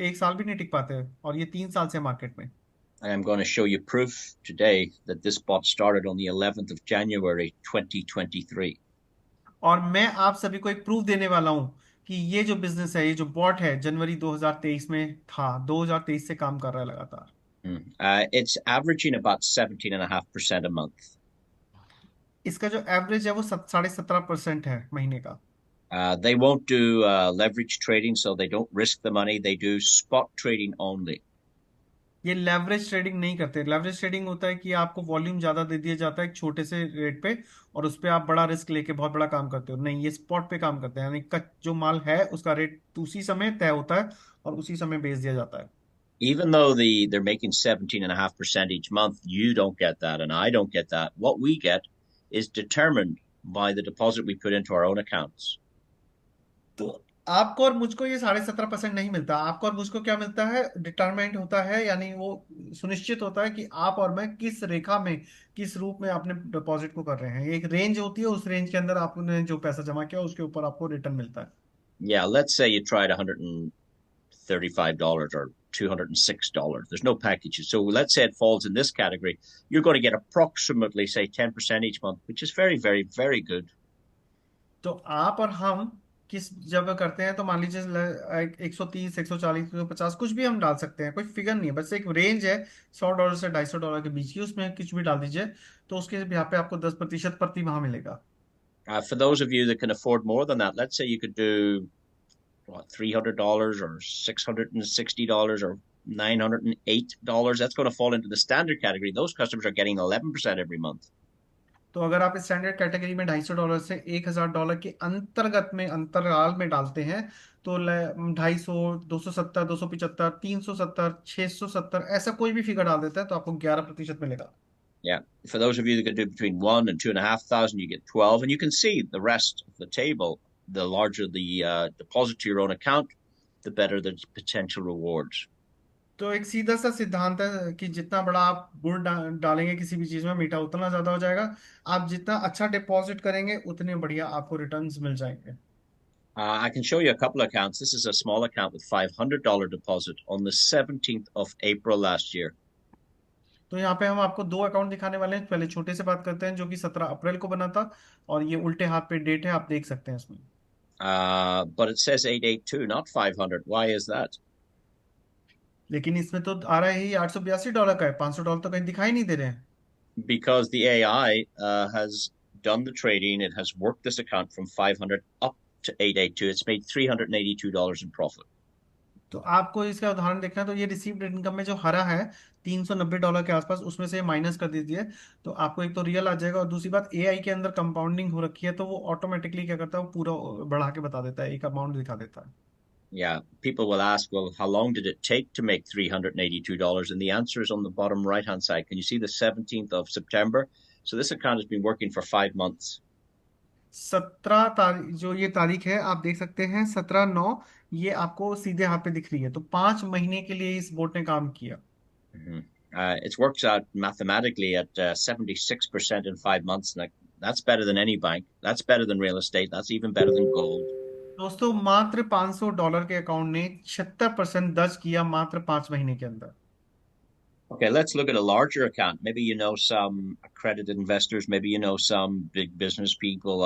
1 साल भी नहीं टिक पाते हैं, और ये 3 साल से मार्केट में। I'm going to show you proof today that this bot started on the 11th of January 2023. और मैं आप सभी को एक प्रूफ देने वाला हूँ कि ये जो बिजनेस है, ये जो बॉट है, जनवरी 2023 में था, 2023 से काम कर रहा है लगातार। It's averaging about 17.5% a month. इसका जो एवरेज है वो 17.5% है महीने का। They won't do leverage trading, so they don't risk the money. They do spot trading only. ये लेवरेज ट्रेडिंग नहीं करते। लेवरेज ट्रेडिंग होता है कि आपको वॉल्यूम ज्यादा दे दिया जाता है एक छोटे से रेट पे, और उस पे आप बड़ा रिस्क लेके बहुत बड़ा काम करते हो। नहीं, ये स्पॉट पे काम करते हैं, यानी जो माल है उसका रेट उसी समय तय होता है और उसी समय बेच दिया जाता है। Even though they're making 17.5% each month, you don't get that, and I don't get that. What we get is determined by the deposit we put into our own accounts. तो आपको और मुझको ये 17.5% नहीं मिलता। आपको और मुझको क्या मिलता है? डिटरमाइंड होता है, यानी वो सुनिश्चित होता है कि आप और मैं किस रेखा में, किस रूप में अपने डिपॉजिट को कर रहे हैं। एक रेंज होती है, उस रेंज के अंदर आपने जो पैसा जमा किया उसके ऊपर आपको रिटर्न मिलता है। Yeah, let's say you tried $135 or $206. There's no packages. So let's say it falls in this category. You're going to get approximately, say, 10% each month, which is very, very, very good. तो आप और हम किस जगह करते हैं, तो मान लीजिए 130, 140, 150 कुछ भी हम डाल सकते हैं, कोई फिगर नहीं है, बस एक रेंज है $100 से $250 के बीच की, उसमें कुछ भी डाल दीजिए, तो उसके यहाँ पे आपको 10% प्रति माह मिलेगा। For those of you that can afford more than that, let's say you could do what, $300 or $660 or $908. That's going to fall into the standard category. Those customers are getting 11% every month. तो अगर आप standard category में $250 से $1000 के अंतर्गत में अंतराल में डालते हैं तो 250, 270, 275, 370, 670 ऐसा कोई भी फिगर डाल देता है तो आपको 11% मिलेगा। Yeah. For those of you that can do between 1 and 2,500, you get 12. And you can see the rest of the table. The larger the deposit to your own account, the better the potential rewards. तो एक सीधा सा सिद्धांत है कि जितना बड़ा आप गुड़ डालेंगे किसी भी चीज में, मीठा उतना ज्यादा हो जाएगा। आप जितना अच्छा डिपॉजिट करेंगे उतने बढ़िया आपको रिटर्न्स मिल जाएंगे। I can show you a couple of accounts. This is a small account with $500 deposit on the 17th of April last year. तो यहाँ पे हम आपको दो अकाउंट दिखाने वाले हैं। पहले छोटे से बात करते हैं जो कि 17 अप्रैल को बना था, और ये उल्टे हाथ पे डेट है, आप देख सकते हैं इसमें। But it says 882, not 500. Why is that? लेकिन इसमें तो आ रहा है ही $882 का है, $500 तो कहीं दिखाई नहीं दे रहे हैं। Because the AI has done the trading. It has worked this account from 500 up to 882. It's made $382 in profit. तो आपको इसका उदाहरण देखना है तो ये रिसीव्ड इनकम में जो हरा है $390 के आसपास, उसमें से माइनस कर दीजिए तो आपको एक तो रियल आ जाएगा, और दूसरी बात एआई के अंदर कंपाउंडिंग हो रखी है तो वो ऑटोमेटिकली क्या करता है, वो पूरा बढ़ा के बता देता है, एक अमाउंट दिखा देता है। Yeah, people will ask, well, how long did it take to make $382? And the answer is on the bottom right-hand side. Can you see the 17th of September? So this account has been working for 5 months. 17 तारीख जो ये तारीख है आप देख सकते हैं, 17/9, ये आपको सीधे हाथ पे दिख रही है, तो 5 महीने के लिए इस बोट ने काम किया। Mm-hmm. It works out mathematically at 76% in 5 months. Like, that's better than any bank. That's better than real estate. That's even better than gold. दोस्तों मात्र $500 के अकाउंट ने 76% दर्ज किया मात्र 5 महीने के अंदर। Okay, let's look at a larger account. Maybe you know some accredited investors. Maybe you know some big business people.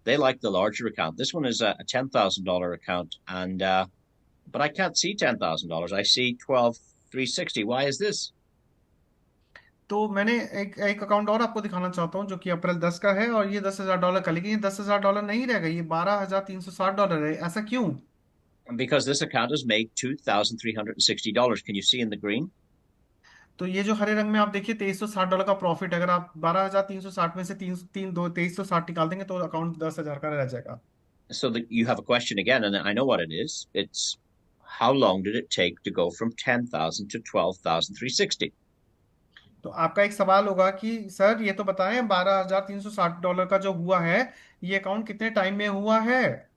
They like the larger account. This one is a $10,000 account, and but I can't see $10,000. I see 12,360. Why is this? तो मैंने एक एक account और आपको दिखाना चाहता हूँ जो कि अप्रैल 10 का है, और ये $10,000 का, लेकिन ये $10,000 नहीं रहेगा, ये $12,360 है। ऐसा क्यों? Because this account has made $2,360. Can you see in the green? तो ये जो हरे रंग में आप देखिए $2,360 का प्रॉफिट, अगर आप 12,360 में से 2360 निकाल देंगे तो अकाउंट 10,000 का रह जाएगा। So that you have a question again, and I know what it is. It's how long did it take to go from 10,000 to 12,360? तो आपका एक सवाल होगा कि सर ये तो बताएं $12,360 का जो हुआ है ये अकाउंट कितने टाइम में हुआ है?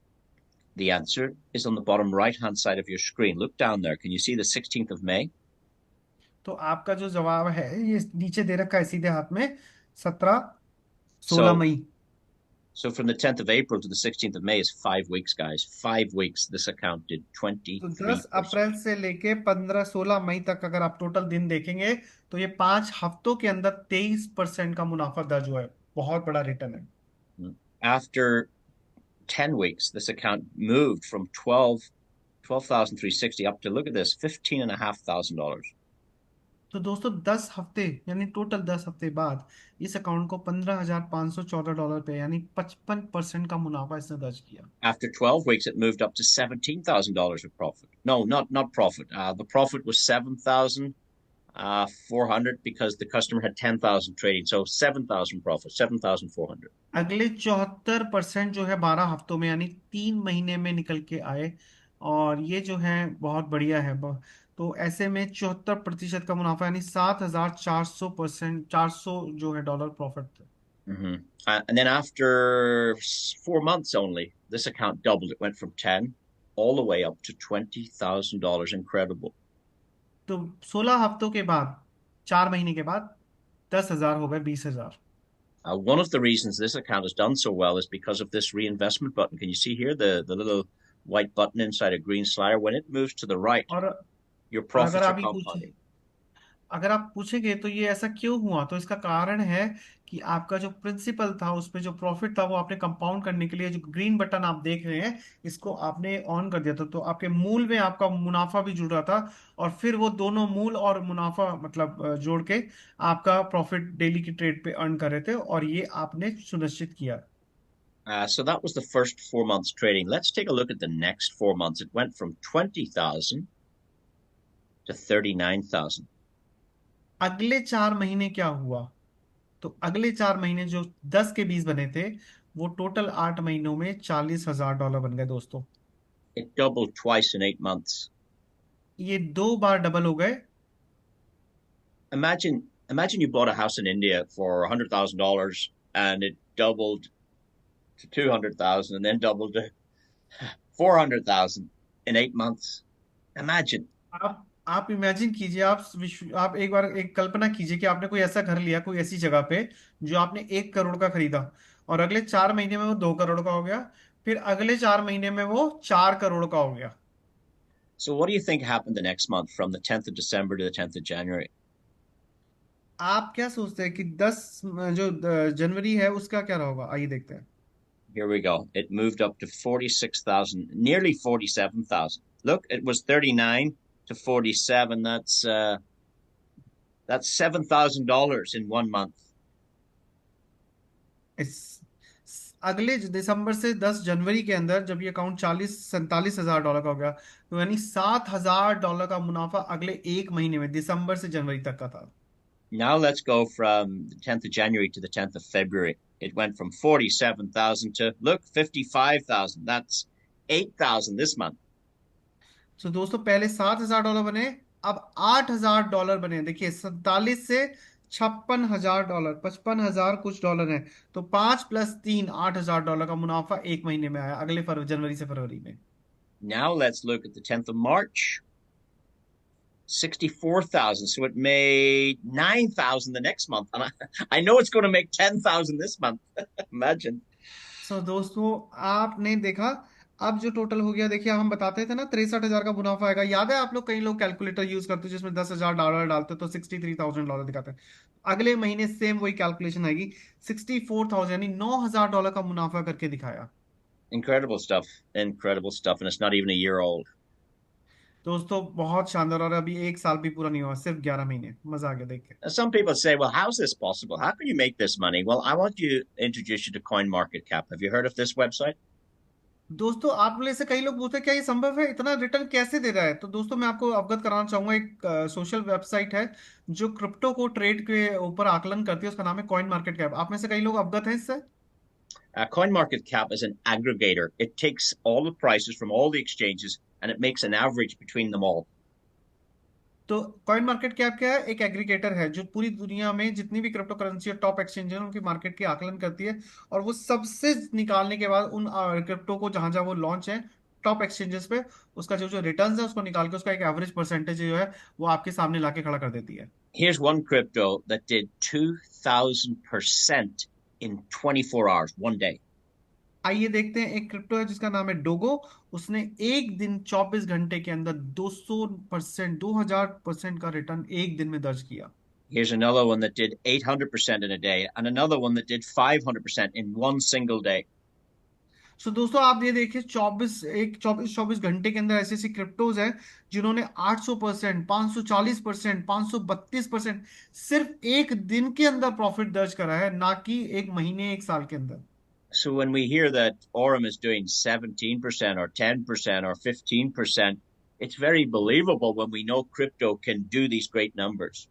The answer is on the bottom right-hand side of your screen. Look down there. Can you see the 16th of May? तो आपका जो जवाब है ये नीचे दे रखा है सीधे हाथ में, 16 So, May. so from the 10th of April to the 16th of May is 5 weeks, guys. 5 weeks. This account did तो 23%. 10 अप्रैल से लेके 16 मई तक अगर आप टोटल दिन देखेंगे तो ये 5 हफ्तों के अंदर 23% का मुनाफा दर्ज हुआ है। बहुत बड़ा रिटर्न है। After 10 weeks, this account moved from 12,360 up to, look at this, $15,500. तो दोस्तों 10 हफ्ते यानी टोटल 10 हफ्ते बाद इस अकाउंट को $15,514 पे यानी 55% का मुनाफा इसने दर्ज किया। After 12 weeks, it moved up to $17,000 of profit. No, not profit. The profit was 7,400 because the customer had 10,000 trading. So 7,000 profit, 7,400. अगले 74% जो है 12 हफ्तों में यानी 3 महीने में निकल के आए, और ये जो है बहुत बढ़िया है। तो ऐसे में 74% का मुनाफा यानी 7,400%, 400 जो है डॉलर प्रॉफिट थे। Mm-hmm. And then after 4 months only, this account doubled. It went from 10 all the way up to $20,000. Incredible. तो 16 हफ्तों के बाद, 4 महीने के बाद 10,000 हो गए 20,000। One of the reasons this account has done so well is because of this reinvestment button. Can you see here the little white button inside a green slider? When it moves to the right, और your profits अगर are आप ये compounding. अगर आप पूछेंगे तो ये ऐसा क्यों हुआ, तो इसका कारण है कि आपका जो प्रिंसिपल था उसमें जो प्रॉफिट था वो आपने कंपाउंड करने के लिए जो ग्रीन बटन आप देख रहे हैं इसको आपने ऑन कर दिया था, तो आपके मूल में आपका मुनाफा भी जुड़ रहा था, और फिर वो दोनों मूल और मुनाफा मतलब जोड़ के आपका प्रॉफिट डेली की ट्रेड पे अर्न कर रहे थे, और ये आपने सुनिश्चित किया। So that was the first 4 months trading. Let's take a look at the next 4 months. It went from 20,000 to 39,000. अगले 4 महीने क्या हुआ? तो अगले 4 महीने जो 10 के 20 बने थे, वो टोटल 8 महीनों में $40,000 बन गए दोस्तों। It doubled twice in 8 months. ये 2 बार डबल हो गए। Imagine you bought a house in India for $100,000 and it doubled to 200,000 and then doubled to 400,000 in 8 months. Imagine. आप इमेजिन कीजिए, आप एक बार एक कल्पना कीजिए कि आपने कोई ऐसा घर लिया कोई ऐसी जगह पे जो आपने 1 करोड़ का खरीदा, और अगले 4 महीने में वो 2 करोड़ का हो गया, फिर अगले 4 महीने में वो 4 करोड़ का हो गया। So what do you think happened the next month from the 10th of December to the 10th of January? आप क्या सोचते हैं कि 10 जनवरी है उसका क्या होगा? आइए देखते हैं। Here we go. It moved up to 46,000, nearly 47,000. Look, it was 39 to 47. That's $7,000 in 1 month. इस अगले दिसंबर से 10 जनवरी के अंदर जब ये अकाउंट 47,000 का हो गया, तो यानी $7,000 का मुनाफा अगले 1 महीने में, दिसंबर से जनवरी तक का था। Now let's go from the 10th of January to the 10th of February. It went from 47,000 to, look, 55,000. That's 8,000 this month. तो दोस्तों पहले $7,000 बने, अब $8,000 बने। देखिए 47 से $56,000, 55,000 कुछ डॉलर है, तो 5 + 3 $8,000 का मुनाफा 1 महीने में आया, अगले जनवरी से फरवरी में। Now let's look at the 10th of March. 64,000. So it made 9,000 the next month. And I know it's going to make 10,000 this month. Imagine. सो दोस्तों आपने देखा, अब जो टोटल हो गया, देखिए हम बताते थे ना 63,000 का मुनाफा आएगा। याद है आप लोग, कई लोग कैलकुलेटर यूज करते हैं जिसमें $10,000 डालते तो $63,000 दिखाते हैं। अगले महीने सेम वही कैलकुलेशन आएगी, 64,000 यानी $9,000 का मुनाफा करके दिखाया। Incredible stuff. Incredible stuff. And it's not even a year old. दोस्तों बहुत शानदार, और अभी 1 साल भी पूरा नहीं हुआ, सिर्फ 11 महीने। मजा आ गया देख के। Now, some people say, well, how's this possible? How can you make this money? Well, I want to introduce you to CoinMarketCap. Have you heard of this website? दोस्तों आप में से कई लोग पूछते हैं क्या ये संभव है, इतना रिटर्न कैसे दे रहा है? तो दोस्तों मैं आपको अवगत कराना चाहूंगा, एक सोशल वेबसाइट है जो क्रिप्टो को ट्रेड के ऊपर आकलन करती है, उसका नाम है कॉइन मार्केट कैप। आप में से कई लोग अवगत हैं इससे। CoinMarketCap is an aggregator. It takes all the prices from all the exchanges and it makes an average between them all. तो कॉइन मार्केट कैप क्या है? एक एग्रीगेटर है जो पूरी दुनिया में जितनी भी क्रिप्टो करेंसी और टॉप एक्सचेंज है उनकी मार्केट की आकलन करती है, और वो सबसे निकालने के बाद उन क्रिप्टो को जहां जहां वो लॉन्च है टॉप एक्सचेंजेस पे, उसका जो जो रिटर्न्स है उसको निकाल के उसका एक एवरेज परसेंटेज जो है वो आपके सामने लाके खड़ा कर देती है। Here's one crypto that did 2,000% in 24 hours, one day. आइए देखते हैं, एक क्रिप्टो है जिसका नाम है डोगो, उसने एक दिन 24 घंटे के अंदर 200%, 2,000% का रिटर्न एक दिन में दर्ज किया। Here's another one that did 800% in a day, and another one that did 500% in one single day. सो दोस्तों आप ये देखिए, 24 घंटे के अंदर ऐसी ऐसी क्रिप्टोज हैं जिन्होंने 800%, 540%, 532% सिर्फ एक दिन के अंदर प्रॉफिट दर्ज करा है, ना कि एक महीने एक साल के अंदर। So when we hear that Aurum is doing 17% or 10% or 15%, it's very believable when we know crypto can do these great numbers.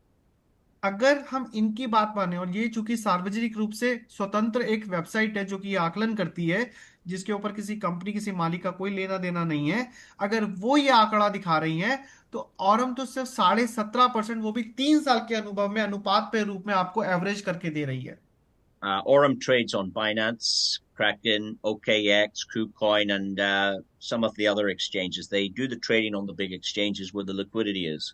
अगर हम इनकी बात माने, और ये चूंकि सार्वजनिक रूप से स्वतंत्र एक वेबसाइट है जो कि आकलन करती है, जिसके ऊपर किसी कंपनी किसी मालिक का कोई लेना देना नहीं है, अगर वो ये आंकड़ा दिखा रही है तो औरम तो सिर्फ 17.5%, वो भी 3 साल के अनुभव में अनुपात पे रूप में आपको एवरेज करके दे रही है। Aurum trades on Binance, Kraken, OKX, KuCoin, and some of the other exchanges. They do the trading on the big exchanges where the liquidity is.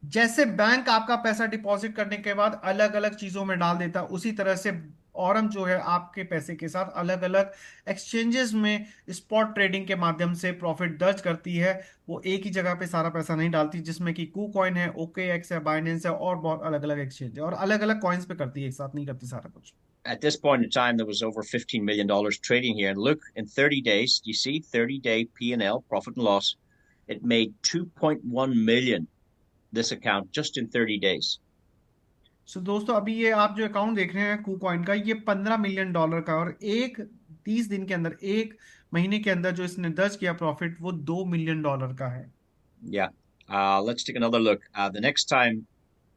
जैसे बैंक आपका पैसा डिपॉजिट करने के बाद अलग अलग चीजों में डाल देता है, उसी तरह से औरम जो है आपके पैसे के साथ अलग अलग एक्सचेंजेस में स्पॉट ट्रेडिंग के माध्यम से प्रॉफिट दर्ज करती है। वो एक ही जगह पे सारा पैसा नहीं डालती, जिसमें कि कू कॉइन है, OKX है, बाइनेंस है, और बहुत अलग अलग एक्सचेंज है, और अलग अलग कॉइन्स पे करती है, एक साथ नहीं करती सारा कुछ। At this point in time, there was over $15 million trading here. And look, in 30 days, you see 30-day P&L, profit and loss, it made 2.1 million, this account, just in 30 days. सो दोस्तों अभी ये आप जो अकाउंट देख रहे हैं KuCoin का, ये $15 मिलियन का, और 30 दिन के अंदर, एक महीने के अंदर जो इसने दर्ज किया प्रॉफिट वो $2 मिलियन का है। Yeah. Let's take another look. The next time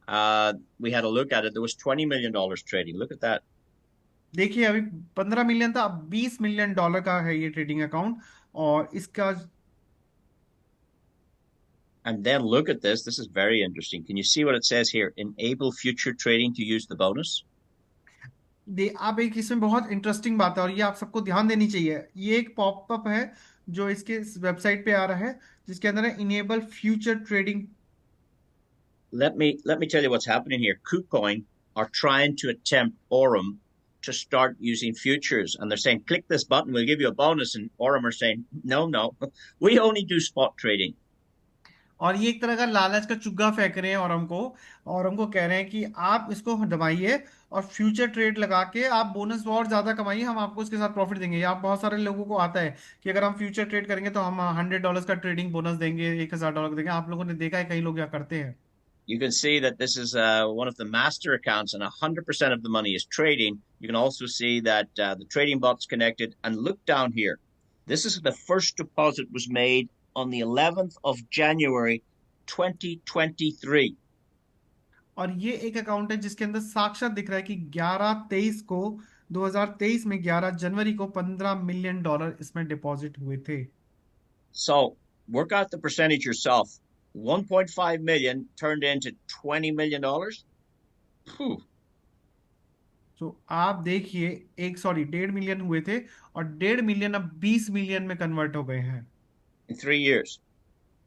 We had a look at it. There was $20 million trading. Look at that. देखिए अभी 15 मिलियन था, अब $20 मिलियन का है ये ट्रेडिंग अकाउंट। और इसका And then look at this. This is very interesting. Can you see what it says here? Enable future trading to use the bonus. आप एक इसमें बहुत इंटरेस्टिंग बात है और ये आप सबको ध्यान देनी चाहिए। ये एक पॉपअप है जो इसके वेबसाइट पे आ रहा है, जिसके अंदर है enable future trading. Let me tell you what's happening here. KuCoin are trying to attempt Aurum to start using futures, and they're saying, click this button, we'll give you a bonus. And Aurum are saying, no, we only do spot trading. और ये एक तरह का लालच का चुग्गा फेंक रहे हैं और हमको कह रहे हैं कि आप इसको दबाइए और फ्यूचर ट्रेड लगा के आप बोनस और ज्यादा कमाइए, हम आपको इसके साथ प्रॉफिट देंगे। आप बहुत सारे लोगों को आता है कि अगर हम फ्यूचर ट्रेड करेंगे तो हम $100 का ट्रेडिंग बोनस देंगे, $1000 का देंगे। आप लोगों ने देखा है कई लोग क्या करते हैं। You can see that this is one of the master accounts, and 100% of the money is trading. You can also see that the trading bot's connected. And look down here. This is the first deposit was made on the 11th of January 2023. और ये एक account है जिसके अंदर साक्षात दिख रहा है कि 2023 में 11 जनवरी को $15 मिलियन इसमें डिपॉजिट हुए थे। So work out the percentage yourself. 1.5 million turned into $20 million. Whew. तो आप देखिए 1.5 मिलियन हुए थे और 1.5 मिलियन अब 20 मिलियन में कन्वर्ट हो गए हैं In 3 years.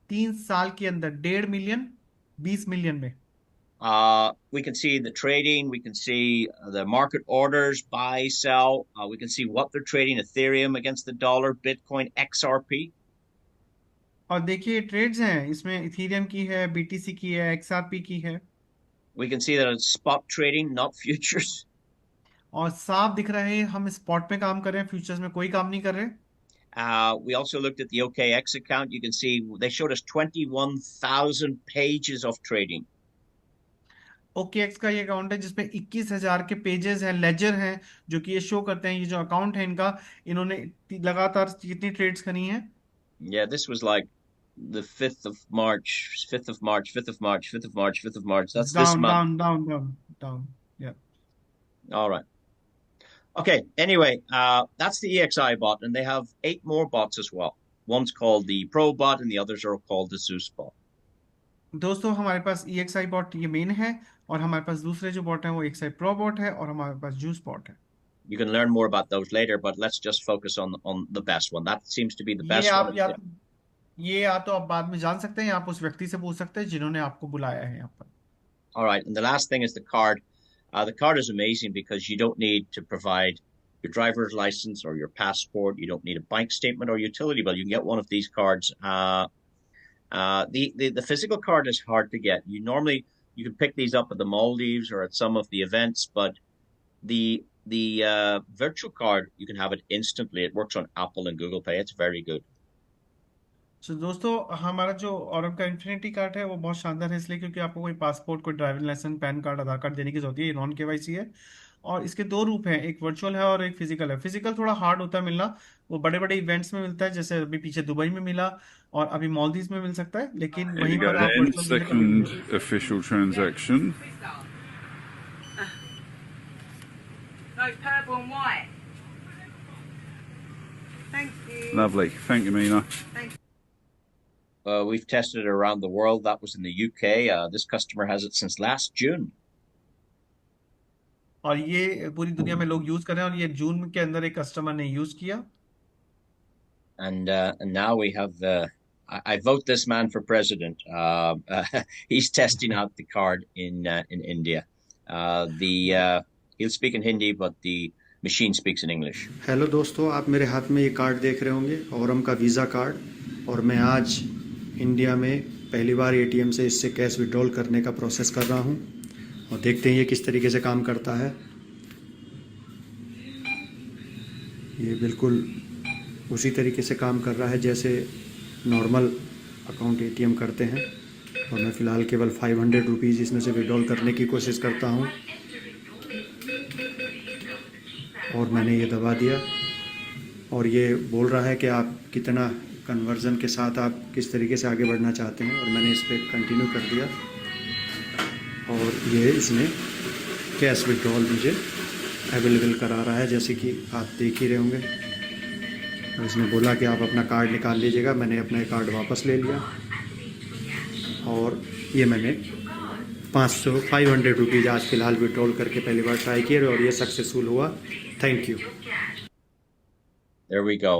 3 साल के अंदर। 1.5 मिलियन 20 मिलियन में। We can see the trading. We can see the market orders, buy, sell. We can see what they're trading: Ethereum against the dollar, Bitcoin, XRP. और देखिए ट्रेड्स हैं इसमें, इथीरियम की है, बीटीसी की है, एक्सआरपी की है। We can see that it's spot trading, not futures. और साफ दिख रहा है हम स्पॉट में काम कर रहे हैं, फ्यूचर्स में कोई काम नहीं कर रहे। We also looked at the OKX account. You can see they showed us 21,000 pages of trading. OKX का ये अकाउंट है जिसमें 21,000 के पेजेस हैं, लेजर हैं, जो कि ये शो करते हैं ये जो अकाउंट है इनका, इन्होंने लगातार कितनी ट्रेड्स करी हैं। Yeah, this was like the 5th of March, 5th of March, 5th of March, 5th of March, 5th of March. That's this month. Down. Yeah. All right. Okay. Anyway, that's the EXI bot, and they have 8 more bots as well. One's called the Pro bot, and the others are called the Zeus bot. दोस्तों हमारे पास EXI bot ये main है और हमारे पास दूसरे जो bot हैं वो EXI Pro बॉट है और हमारे पास जूस बॉट है। You can learn more about those later, but let's just focus on the best one. That seems to be the best one. ये या तो आप बाद में जान सकते हैं या आप उस व्यक्ति से पूछ सकते हैं जिन्होंने आपको बुलाया है यहाँ पर। All right, and the last thing is the card. The card is amazing because you don't need to provide your driver's license or your passport. You don't need a bank statement or utility bill. You can get one of these cards. The physical card is hard to get. You can pick these up at the Maldives or at some of the events, but the virtual card, you can have it instantly. It works on Apple and Google Pay. It's very good. तो दोस्तों हमारा जो Aurum का infinity card है वो बहुत शानदार है, इसलिए क्योंकि आपको कोई पासपोर्ट, कोई ड्राइविंग लाइसेंस, पैन कार्ड, आधार कार्ड देने की जरूरत है। ये नॉन केवाईसी है और इसके 2 रूप हैं, एक वर्चुअल है और एक फिजिकल है। फिजिकल थोड़ा हार्ड होता है मिलना, वो बड़े बड़े इवेंट्स में मिलता है, जैसे अभी पीछे दुबई में मिला और अभी मालदीव में मिल सकता है, लेकिन Here वहीं we go पर आप then, virtual second official transaction. No, purple and white. Thank you. Lovely. Thank you, Mina. We've tested it around the world. That was in the UK. This customer has it since last June. और ये पूरी दुनिया में लोग use कर रहे हैं और ये जून के अंदर एक कस्टमर ने यूज किया। And now we have I vote this man for president. He's testing out the card in India. He'll speak in Hindi, but the machine speaks in English. Hello दोस्तों, आप मेरे हाथ में ये कार्ड देख रहे होंगे, औरम का वीज़ा कार्ड, और मैं आज इंडिया में पहली बार एटीएम से इससे कैश विड्रॉल करने का प्रोसेस कर रहा हूँ और देखते हैं ये किस तरीके से काम करता है। ये बिल्कुल उसी तरीके से काम कर रहा है जैसे नॉर्मल अकाउंट एटीएम करते हैं, और मैं फ़िलहाल केवल 500 रुपीज़ इसमें से विड्रॉल करने की कोशिश करता हूँ और मैंने ये दबा दिया और ये बोल रहा है कि आप कितना कन्वर्जन के साथ आप किस तरीके से आगे बढ़ना चाहते हैं, और मैंने इस पर कंटिन्यू कर दिया और और ये इसने कैश विड्रॉल मुझे अवेलेबल करा रहा है, जैसे कि आप देख ही रहे होंगे। और इसने बोला कि आप अपना कार्ड निकाल लीजिएगा। मैंने अपना कार्ड वापस ले लिया और ये मैंने 500 रुपीज़ आज फ़िलहाल विड्रॉल करके पहली बार ट्राई किया और ये सक्सेसफुल हुआ। Thank you. There we go.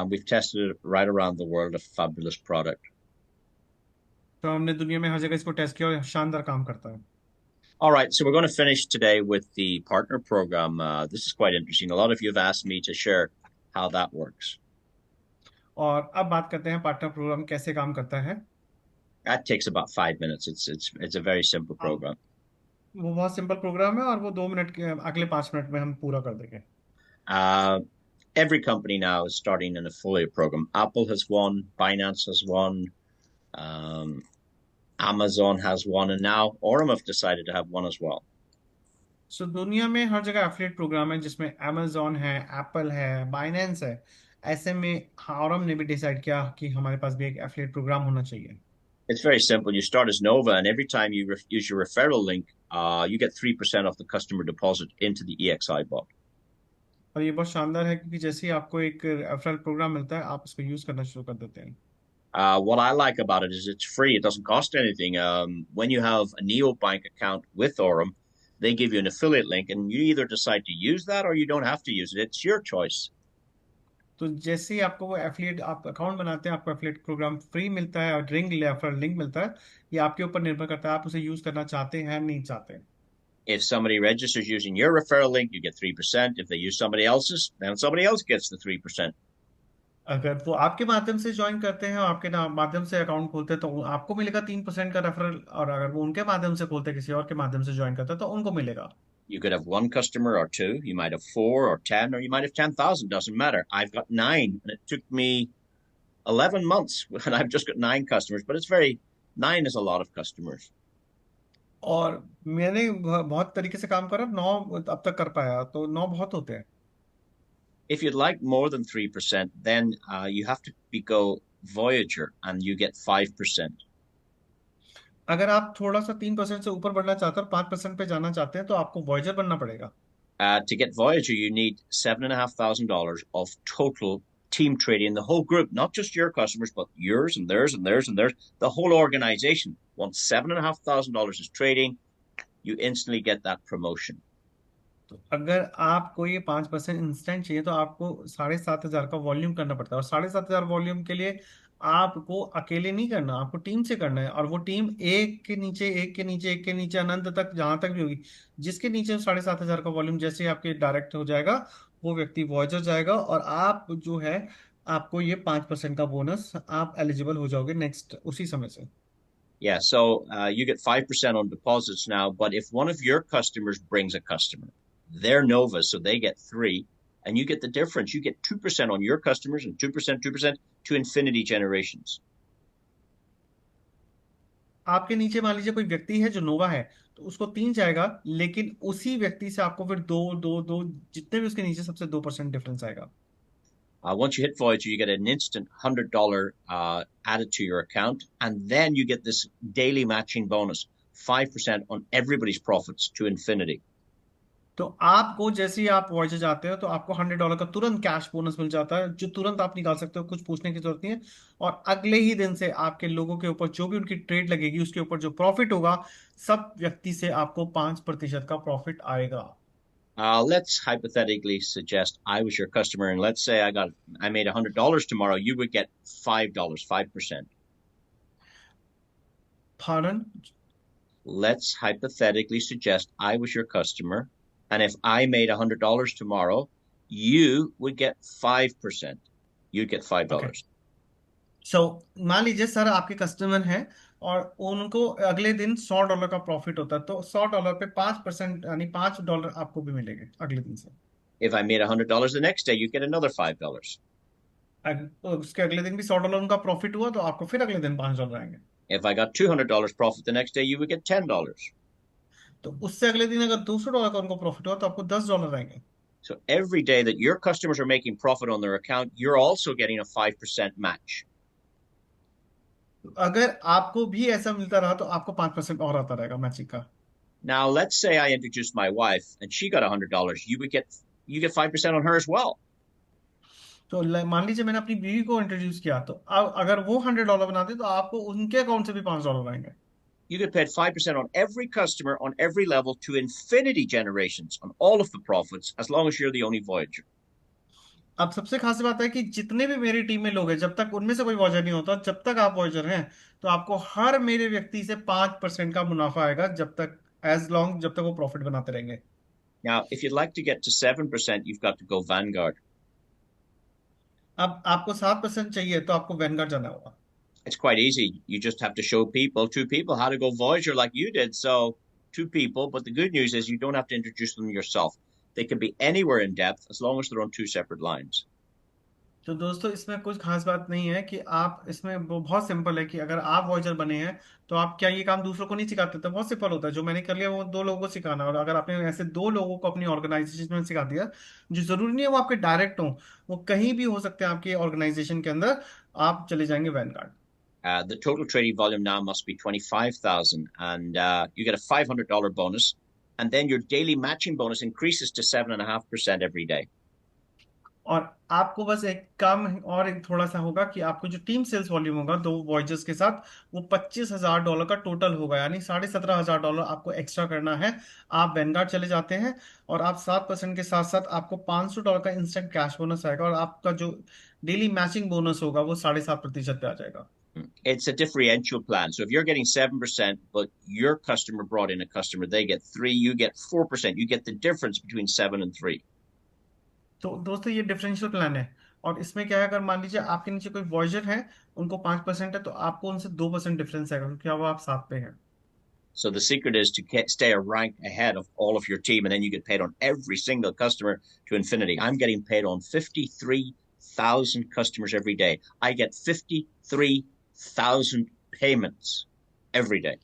We've tested it right around the world. A fabulous product. तो हमने दुनिया में हर जगह इसको टेस्ट किया और शानदार काम करता है। All right, so we're going to finish today with the partner program. This is quite interesting. A lot of you have asked me to share how that works. और अब बात करते हैं पार्टनर प्रोग्राम कैसे काम करता है। That takes about 5 minutes. It's a very simple program. वो बहुत सिंपल प्रोग्राम है और वो 2 मिनट के अगले 5 मिनट में हम पूरा कर देंगे। Every company now is starting an affiliate program. Apple has one, Binance has one, Amazon has one, and now Aurum have decided to have one as well. सो दुनिया में हर जगह एफिलिएट प्रोग्राम है जिसमें Amazon है, एप्पल है, Binance है। ऐसे में ऑरम ने भी डिसाइड किया कि हमारे पास भी एक एफिलिएट प्रोग्राम होना चाहिए। It's very simple. You start as Nova, and every time you use your referral link, you get 3% of the customer deposit into the EXI bot. और ये बहुत शानदार है क्योंकि जैसे ही आपको एक रेफरल प्रोग्राम मिलता है आप इसको यूज करना शुरू कर देते हैं। What I like about it is it's free. It doesn't cost anything. When you have a Neobank account with Aurum, they give you an affiliate link, and you either decide to use that or you don't have to use it. It's your choice. तो जैसे ही आपको वो affiliate आप account बनाते हैं आपको affiliate programme free मिलता है और रेफरल लिंक मिलता है। ये आपके ऊपर निर्भर करता है आप उसे यूज करना चाहते हैं नहीं चाहते। If somebody registers using your referral link, you get 3%. If they use somebody else's, then somebody else gets the 3%. अगर वो आपके माध्यम से ज्वाइन करते हैं और आपके माध्यम से अकाउंट खोलते हैं तो आपको मिलेगा 3% का रेफरल, और अगर वो उनके माध्यम से खोलते हैं किसी और के माध्यम से ज्वाइन करते हैं तो उनको मिलेगा। You could have one customer or two. You might have 4 or 10, or you might have 10,000. Doesn't matter. I've got 9, and it took me 11 months, and I've just got 9 customers. But 9 is a lot of customers. और मैंने बहुत तरीके से काम करा, 9 अब तक कर पाया, तो 9 बहुत होते हैं। If you'd like more than 3%, then you have to go Voyager, and you get 5%. अगर आप थोड़ा सा 3% से ऊपर बढ़ना चाहते हैं और 5% पे जाना चाहते हैं तो आपको वॉयजर बनना पड़ेगा। To get Voyager, you need $7,500 of total team trading. The whole group, not just your customers, but yours and theirs and theirs and theirs. The whole organization, once $7,500 is trading, you instantly get that promotion. तो अगर आपको ये 5% instant चाहिए तो आपको 7,500 का volume करना पड़ता है, और 7,500 वॉल्यूम के लिए आपको अकेले नहीं करना, आपको टीम से करना है। और वो टीम एक के नीचे एक के नीचे एक के नीचे अनंत तक जहां तक भी होगी, जिसके नीचे 7,500 का वॉल्यूम जैसे आपके डायरेक्ट हो जाएगा वो व्यक्ति वॉयजर जाएगा, और आप जो है आपको ये 5% का बोनस आप एलिजिबल हो जाओगे नेक्स्ट उसी समय से। Yeah, so you get 5% on deposits now, but if one of your customers brings a customer, they're Nova, so they get 3, and you get the difference. You get 2% on your customers and 2% to infinity generations. आपके नीचे मान लीजिए कोई व्यक्ति है जो नोवा है तो उसको 3 जाएगा, लेकिन उसी व्यक्ति से आपको फिर 2 जितने भी उसके नीचे सबसे 2% डिफरेंस आएगा। Once you hit Voyager, you get an instant $100 added to your account, and then you get this daily matching bonus, 5% on everybody's profits to infinity. तो आपको जैसे ही आप वॉयजर जाते हो तो आपको $100 का तुरंत कैश बोनस मिल जाता है जो तुरंत आप निकाल सकते हो, कुछ पूछने की जरूरत नहीं है। और अगले ही दिन से आपके लोगों के ऊपर जो भी उनकी ट्रेड लगेगी उसके ऊपर जो प्रॉफिट होगा सब व्यक्ति से आपको 5% का प्रॉफिट आएगा। Let's hypothetically suggest I was your customer, and let's say I made $100 tomorrow. You would get $5, 5%. Pardon? Let's hypothetically suggest I was your customer, and if I made $100 tomorrow, you would get 5%. You'd get $5. Okay. So मान लीजिए sir आपके customer हैं और उनको अगले दिन $100 का profit होता है, तो $100 पे 5% यानी $5 आपको भी मिलेंगे अगले दिन से। If I made $100 the next day, you get another $5. तो उसके अगले दिन भी $100 उनका प्रॉफिट हुआ तो आपको फिर अगले दिन $5 आएंगे। If I got $200 profit the next day, you would get $10. तो उससे अगले दिन अगर $200 का उनको प्रॉफिट हुआ तो आपको $10 आएंगे। So every day that your customers are making profit on their account, you're also getting a 5% match. अगर आपको भी ऐसा मिलता रहा तो आपको 5% और आता रहेगा मैचिंग का। Now, let's say I introduced my wife and she got $100. You get 5% on her as well. तो मान लीजिए मैंने अपनी बीवी को इंट्रोड्यूस किया, तो अब अगर वो $100 बनाते तो आपको उनके अकाउंट से भी $5 आएंगे। You get paid 5% on every customer on every level to infinity generations on all of the profits, as long as you're the only voyager. अब सबसे खास बात है कि जितने भी मेरी टीम में लोग हैं, जब तक उनमें से कोई वॉचर नहीं होता, जब तक आप वॉचर हैं, तो आपको हर मेरे व्यक्ति से 5% का मुनाफा आएगा, जब तक जब तक वो प्रॉफिट बनाते रहेंगे। Now, if you'd like to get to 7%, you've got to go Vanguard. अब आपको 7% चाहिए तो आपको वैनगार्ड जाना होगा। It's quite easy. You just have to show two people how to go Voyager like you did. So, two people, but the good news is you don't have to introduce them yourself. They can be anywhere in depth as long as they're on two separate lines. तो दोस्तों इसमें कुछ खास बात नहीं है कि आप इसमें वो बहुत सिंपल है कि अगर आप वॉचर बने हैं तो आप क्या ये काम दूसरों को नहीं सिखाते? तो बहुत सिंपल होता है, जो मैंने कर लिया वो 2 लोगों को सिखाना। और अगर आपने ऐसे 2 लोगों को अपनी ऑर्गेनाइजेशन में सिखा दिया, जो जरूरी नहीं है वो आपके डायरेक्ट हो, वो कहीं भी हो सकते हैं आपके ऑर्गेनाइजेशन के अंदर, आप चले जाएंगे Vanguard. The total trading volume now must be 25,000, and you get a $500 bonus, and then your daily matching bonus increases to 7.5% every day. और आपको बस एक काम और एक थोड़ा सा होगा कि आपको जो टीम सेल्स वॉल्यूम होगा 2 वॉयजर्स के साथ, वो $25,000 का टोटल होगा, यानी $17,500 आपको एक्स्ट्रा करना है। आप वैनगार्ड चले जाते हैं और आप 7% के साथ साथ आपको $500 का इंस्टेंट कैश बोनस आएगा, और आपका जो डेली मैचिंग बोनस होगा वो 7.5% पे आ जाएगा। It's a differential plan. So if you're getting 7%, but your customer brought in a customer, they get 3, you get 4%. You get the difference between 7 and 3. तो दोस्तों ये डिफरेंशियल प्लान है, और इसमें क्या है, अगर मान लीजिए आपके नीचे कोई वॉयजर है, उनको 5% है, तो आपको उनसे 2% डिफरेंस आएगा, क्योंकि अब आप 7 पे हैं। So the secret is to stay a rank ahead of all of your team, and then you get paid on every single customer to infinity. I'm getting paid on 53,000 customers every day. I get 53,000 payments every day.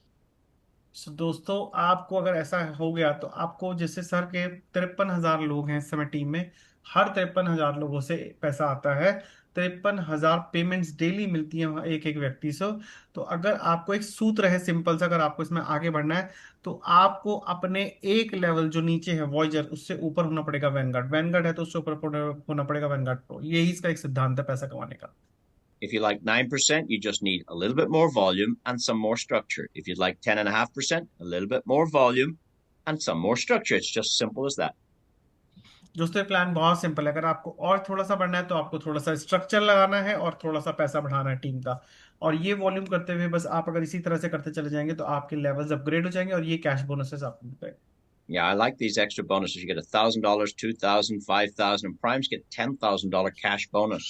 So, दोस्तों आपको अगर ऐसा हो गया तो आपको, जैसे sir के 53,000 लोग हैं इस समय टीम में, हर 53,000 लोगों से पैसा आता है, 53,000 पेमेंट्स डेली मिलती हैं एक एक व्यक्ति से। तो अगर आपको एक सूत्र है सिंपल सा, अगर आपको इसमें आगे बढ़ना है, तो आपको अपने एक लेवल जो नीचे है वॉयजर, उससे ऊपर होना पड़ेगा वैनगार्ड। वैनगार्ड है तो उससे ऊपर होना पड़ेगा वैनगार्ड प्रो। यही इसका एक सिद्धांत है पैसा कमाने का। If you like 9%, you just need a little bit more volume and some more structure. If you'd like 10.5%, a little bit more volume and some more structure. It's just simple as that. दोस्तों plan बहुत simple है। अगर आपको और थोड़ा सा बढ़ना है तो आपको थोड़ा सा स्ट्रक्चर लगाना है और थोड़ा सा पैसा बढ़ाना है टीम का, और ये वॉल्यूम करते हुए बस आप अगर इसी तरह से करते चले जाएंगे तो आपके लेवल्स अपग्रेड हो जाएंगे, और ये कैश बोनसेस आपको मिल जाएंगे। Yeah, I like these extra bonuses. You get $1,000, 2,000, 5,000, and Primes get $10,000 cash bonus.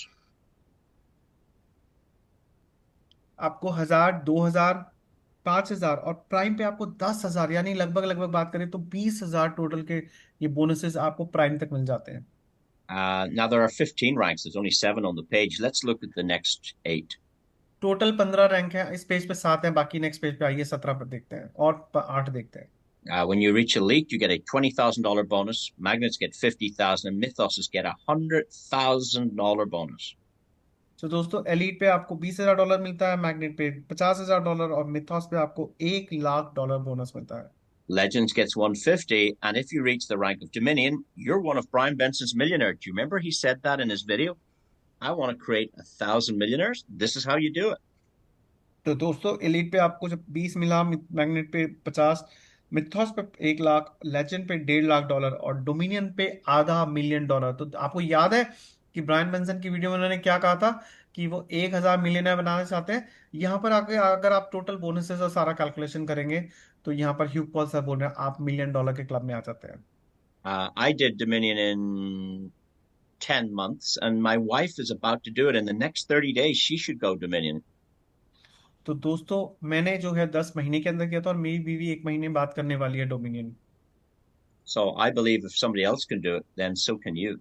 आपको 1,000, 2,000, 5,000, और प्राइम पे आपको 10,000, यानी लगभग लगभग बात करें तो 20,000 टोटल के ये बोनसेस आपको प्राइम तक मिल जाते हैं। Now there are 15 ranks. There's only 7 on the page. Let's look at the next 8. Total 15 rank है, इस पेज पे 7 है, बाकी नेक्स्ट पेज पे आइए 17 पर देखते हैं, और 8 देखते हैं। When you reach elite, you get a $20,000 bonus. Magnets get 50,000, and Mythoses get a $100,000 bonus. तो दोस्तों एलीट पे आपको $20,000 मिलता है, मैग्नेट पे $50,000, और मिथॉस पे आपको $1,00,000 बोनस मिलता है। Legends gets 150, and if you reach the rank of Dominion, you're one of Brian Benson's millionaires. Do you remember he said that in his video? I want to create 1,000 millionaires. This is how you do it. तो दोस्तों elite पे आपको जब 20 मिला, magnet पे 50, मिथॉस पे 1,00,000, legend पे $1.5 लाख, और डोमिनियन पे $500,000। तो आपको याद है कि ब्रायन बेंसन की वीडियो में उन्होंने क्या कहा था कि वो 1,000 मिलियनर बनाना चाहते हैं। यहाँ पर आके अगर आप टोटल बोनसेस और सारा कैलकुलेशन करेंगे तो यहाँ पर ह्यूग पॉल सर बोल रहे हैं आप $1 मिलियन के क्लब में आ जाते हैं। I did Dominion in 10 months, and my wife is about to do it in the next 30 days. She should go Dominion. तो दोस्तों मैंने जो है 10 महीने के अंदर किया था, और मेरी बीवी 1 महीने बाद करने वाली है dominion. So I believe if somebody else can do it, then so can you.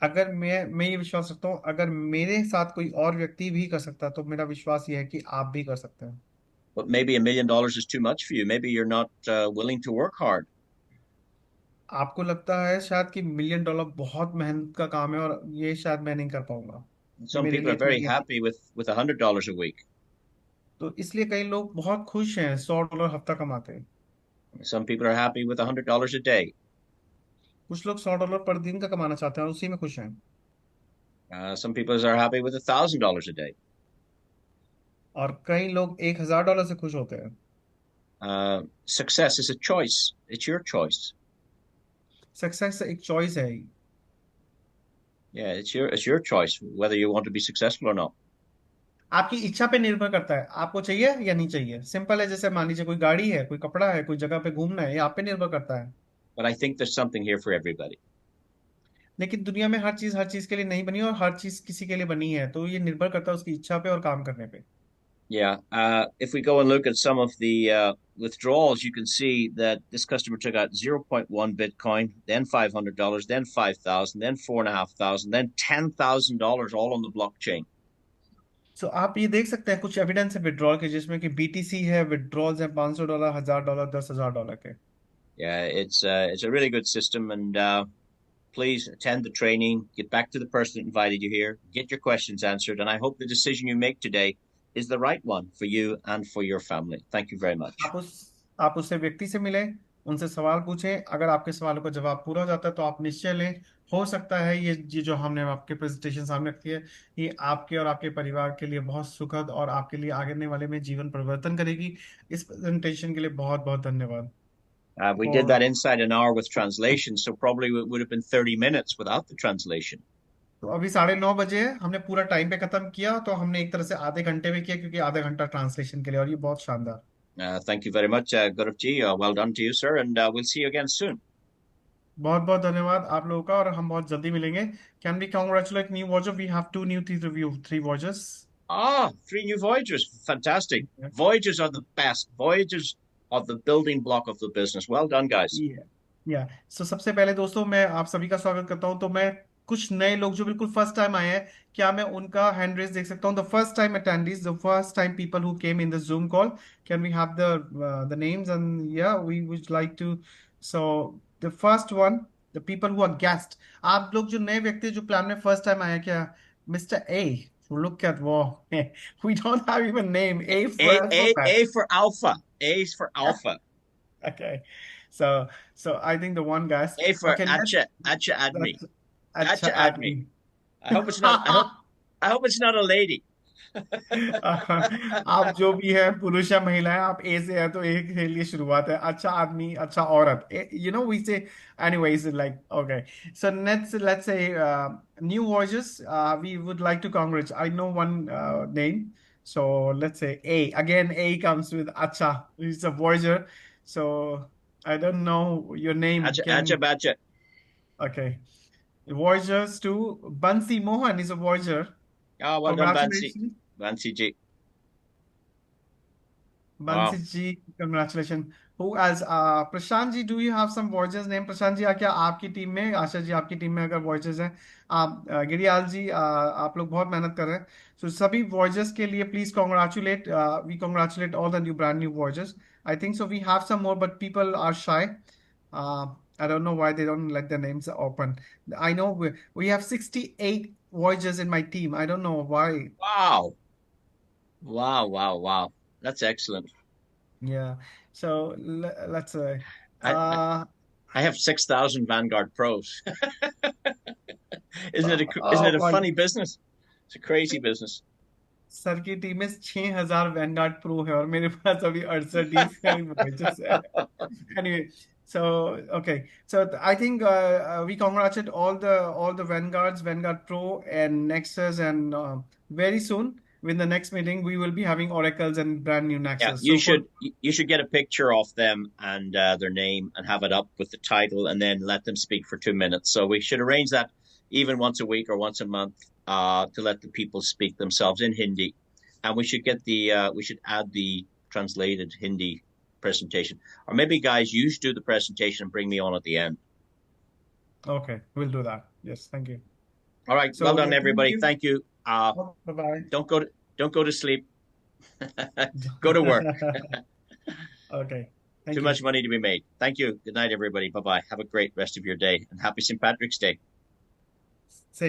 अगर मैं ये विश्वास रखता हूँ, अगर मेरे साथ कोई और व्यक्ति भी कर सकता है तो मेरा विश्वास ये है कि आप भी कर सकते हैं। But maybe $1 million is too much for you. Maybe you're not willing to work hard. आपको लगता है शायद कि $1 मिलियन बहुत मेहनत का काम है, और ये शायद मैं नहीं कर पाऊंगा। Some मेरे people लिए are very इतना- happy with $100 a week. तो इसलिए कई लोग बहुत खुश हैं $100 हफ्ता कमाते हैं। Some people are happy with $100 a day. कुछ लोग $100 पर दिन का कमाना चाहते हैं और उसी में खुश हैं। Some people are happy with $1,000 a day. और कई लोग $1,000 से खुश होते हैं। Success is a choice. It's your choice. Success एक चॉइस है। Yeah, it's your choice whether you want to be successful or not. आपकी इच्छा पे निर्भर करता है, आपको चाहिए या नहीं चाहिए। सिंपल है, जैसे मान लीजिए कोई गाड़ी है, कोई कपड़ा है, कोई जगह पे घूमना है, ये आप पे निर्भर करता है। But I think there's something here for everybody. लेकिन दुनिया में हर चीज के लिए नहीं बनी और हर चीज किसी के लिए बनी है, तो ये निर्भर करता है उसकी इच्छा पे और काम करने पे। Yeah. If we go and look at some of the withdrawals, you can see that this customer took out 0.1 Bitcoin, then $500, then 5,000, then 4,500, then $10,000 all on the blockchain. सो आप ये देख सकते हैं कुछ एविडेंस है विड्रॉल के, जिसमें कि बीटीसी है, विड्रॉल्स है $500, $1,000, $10,000 के। Yeah, it's a really good system, and please attend the training, get back to the person that invited you here, get your questions answered, and I hope the decision you make today is the right one for you and for your family. Thank you very much. आप उससे व्यक्ति से मिले, उनसे सवाल पूछें, अगर आपके सवालों का जवाब पूरा हो जाता है तो आप निश्चय लें। हो सकता है ये जो हमने आपके प्रेजेंटेशन सामने रखी है, ये आपके और आपके परिवार के लिए बहुत सुखद और आपके लिए आगे वाले में जीवन परिवर्तन करेगी। इस प्रेजेंटेशन के लिए बहुत बहुत धन्यवाद। We did that inside an hour with translation, so probably it would have been 30 minutes without the translation. तो अभी 9:30 बजे है, हमने पूरा टाइम पे खत्म किया, तो हमने एक तरह से आधे घंटे में किया, क्योंकि आधा घंटा ट्रांसलेशन के लिए, और ये बहुत शानदार। Thank you very much, Gaurav ji. Well done to you, sir, and we'll see you again soon. बहुत बहुत धन्यवाद आप लोगों का, और हम बहुत जल्दी मिलेंगे। Can we congratulate new watcher? We have 2 new things review, 3 Voyagers. 3 new Voyagers. Fantastic. Yeah. Voyagers are the best. Voyagers are the building block of the business. Well done, guys. या सो सबसे पहले दोस्तों मैं आप सभी का स्वागत करता हूं। तो मैं कुछ नए लोग जो बिल्कुल फर्स्ट टाइम आए हैं, क्या मैं उनका हैंड रेस देख सकता हूं? The first time attendees, the first time people who came in the Zoom call, can we have the names? And yeah we would like to, so the first one, the people who are guest, आप लोग जो नए व्यक्ति जो plan में first time आए हैं, क्या mister A, look at we don't have even name. A for Alpha. A is for Alpha. Okay. So I think the one guy. A for okay, Acha Admi. Acha Admi. I hope it's not. I hope it's not a lady. आप जो भी है, पुरुष या महिला है, आप ए से है तो ए के लिए शुरुआत है। अच्छा आदमी, अच्छा औरत, you know, we say anyways, like, okay, so let's say new Voyagers, we would like to congratulate. I know one name, so let's say A again. A comes with Acha, he's a Voyager, so I don't know your name. Acha Bacha. Okay, Voyagers to Bansi Mohan is a Voyager. Well done, Bansi. Bansi ji. Bansi ji, congratulations. Who else? Prashant ji, do you have some Voyagers name? Prashant जी, क्या आपकी team में, आशा जी आपकी team में अगर Voyagers हैं, आप गिरियाल जी, आप लोग बहुत मेहनत कर रहे हैं। So सभी Voyagers के लिए please congratulate. We congratulate all the brand new Voyagers. I think so we have some more, but people are shy. I don't know why they don't let their names open. I know we have 68 Voyagers in my team. I don't know why. Wow. That's excellent. Yeah. So let's say I have 6,000 Vanguard Pros. Isn't it a funny business? It's a crazy business. Sir की team में 6,000 Vanguard pro है और मेरे पास अभी 68 है। Anyway, so okay, so I think we congratulate all the Vanguards, Vanguard Pro and Nexus, and very soon in the next meeting we will be having Oracles and brand new Nexus. Yeah, you should get a picture of them and their name and have it up with the title, and then let them speak for 2 minutes. So we should arrange that even once a week or once a month to let the people speak themselves in Hindi, and we should add the translated Hindi presentation, or maybe guys, you should do the presentation and bring me on at the end. Okay, we'll do that. Yes, thank you. All right, so well done, everybody. Thank you. Bye-bye. Don't go to sleep. Go to work. Okay. Too much money to be made. Thank you. Good night, everybody. Bye-bye. Have a great rest of your day, and happy St. Patrick's Day.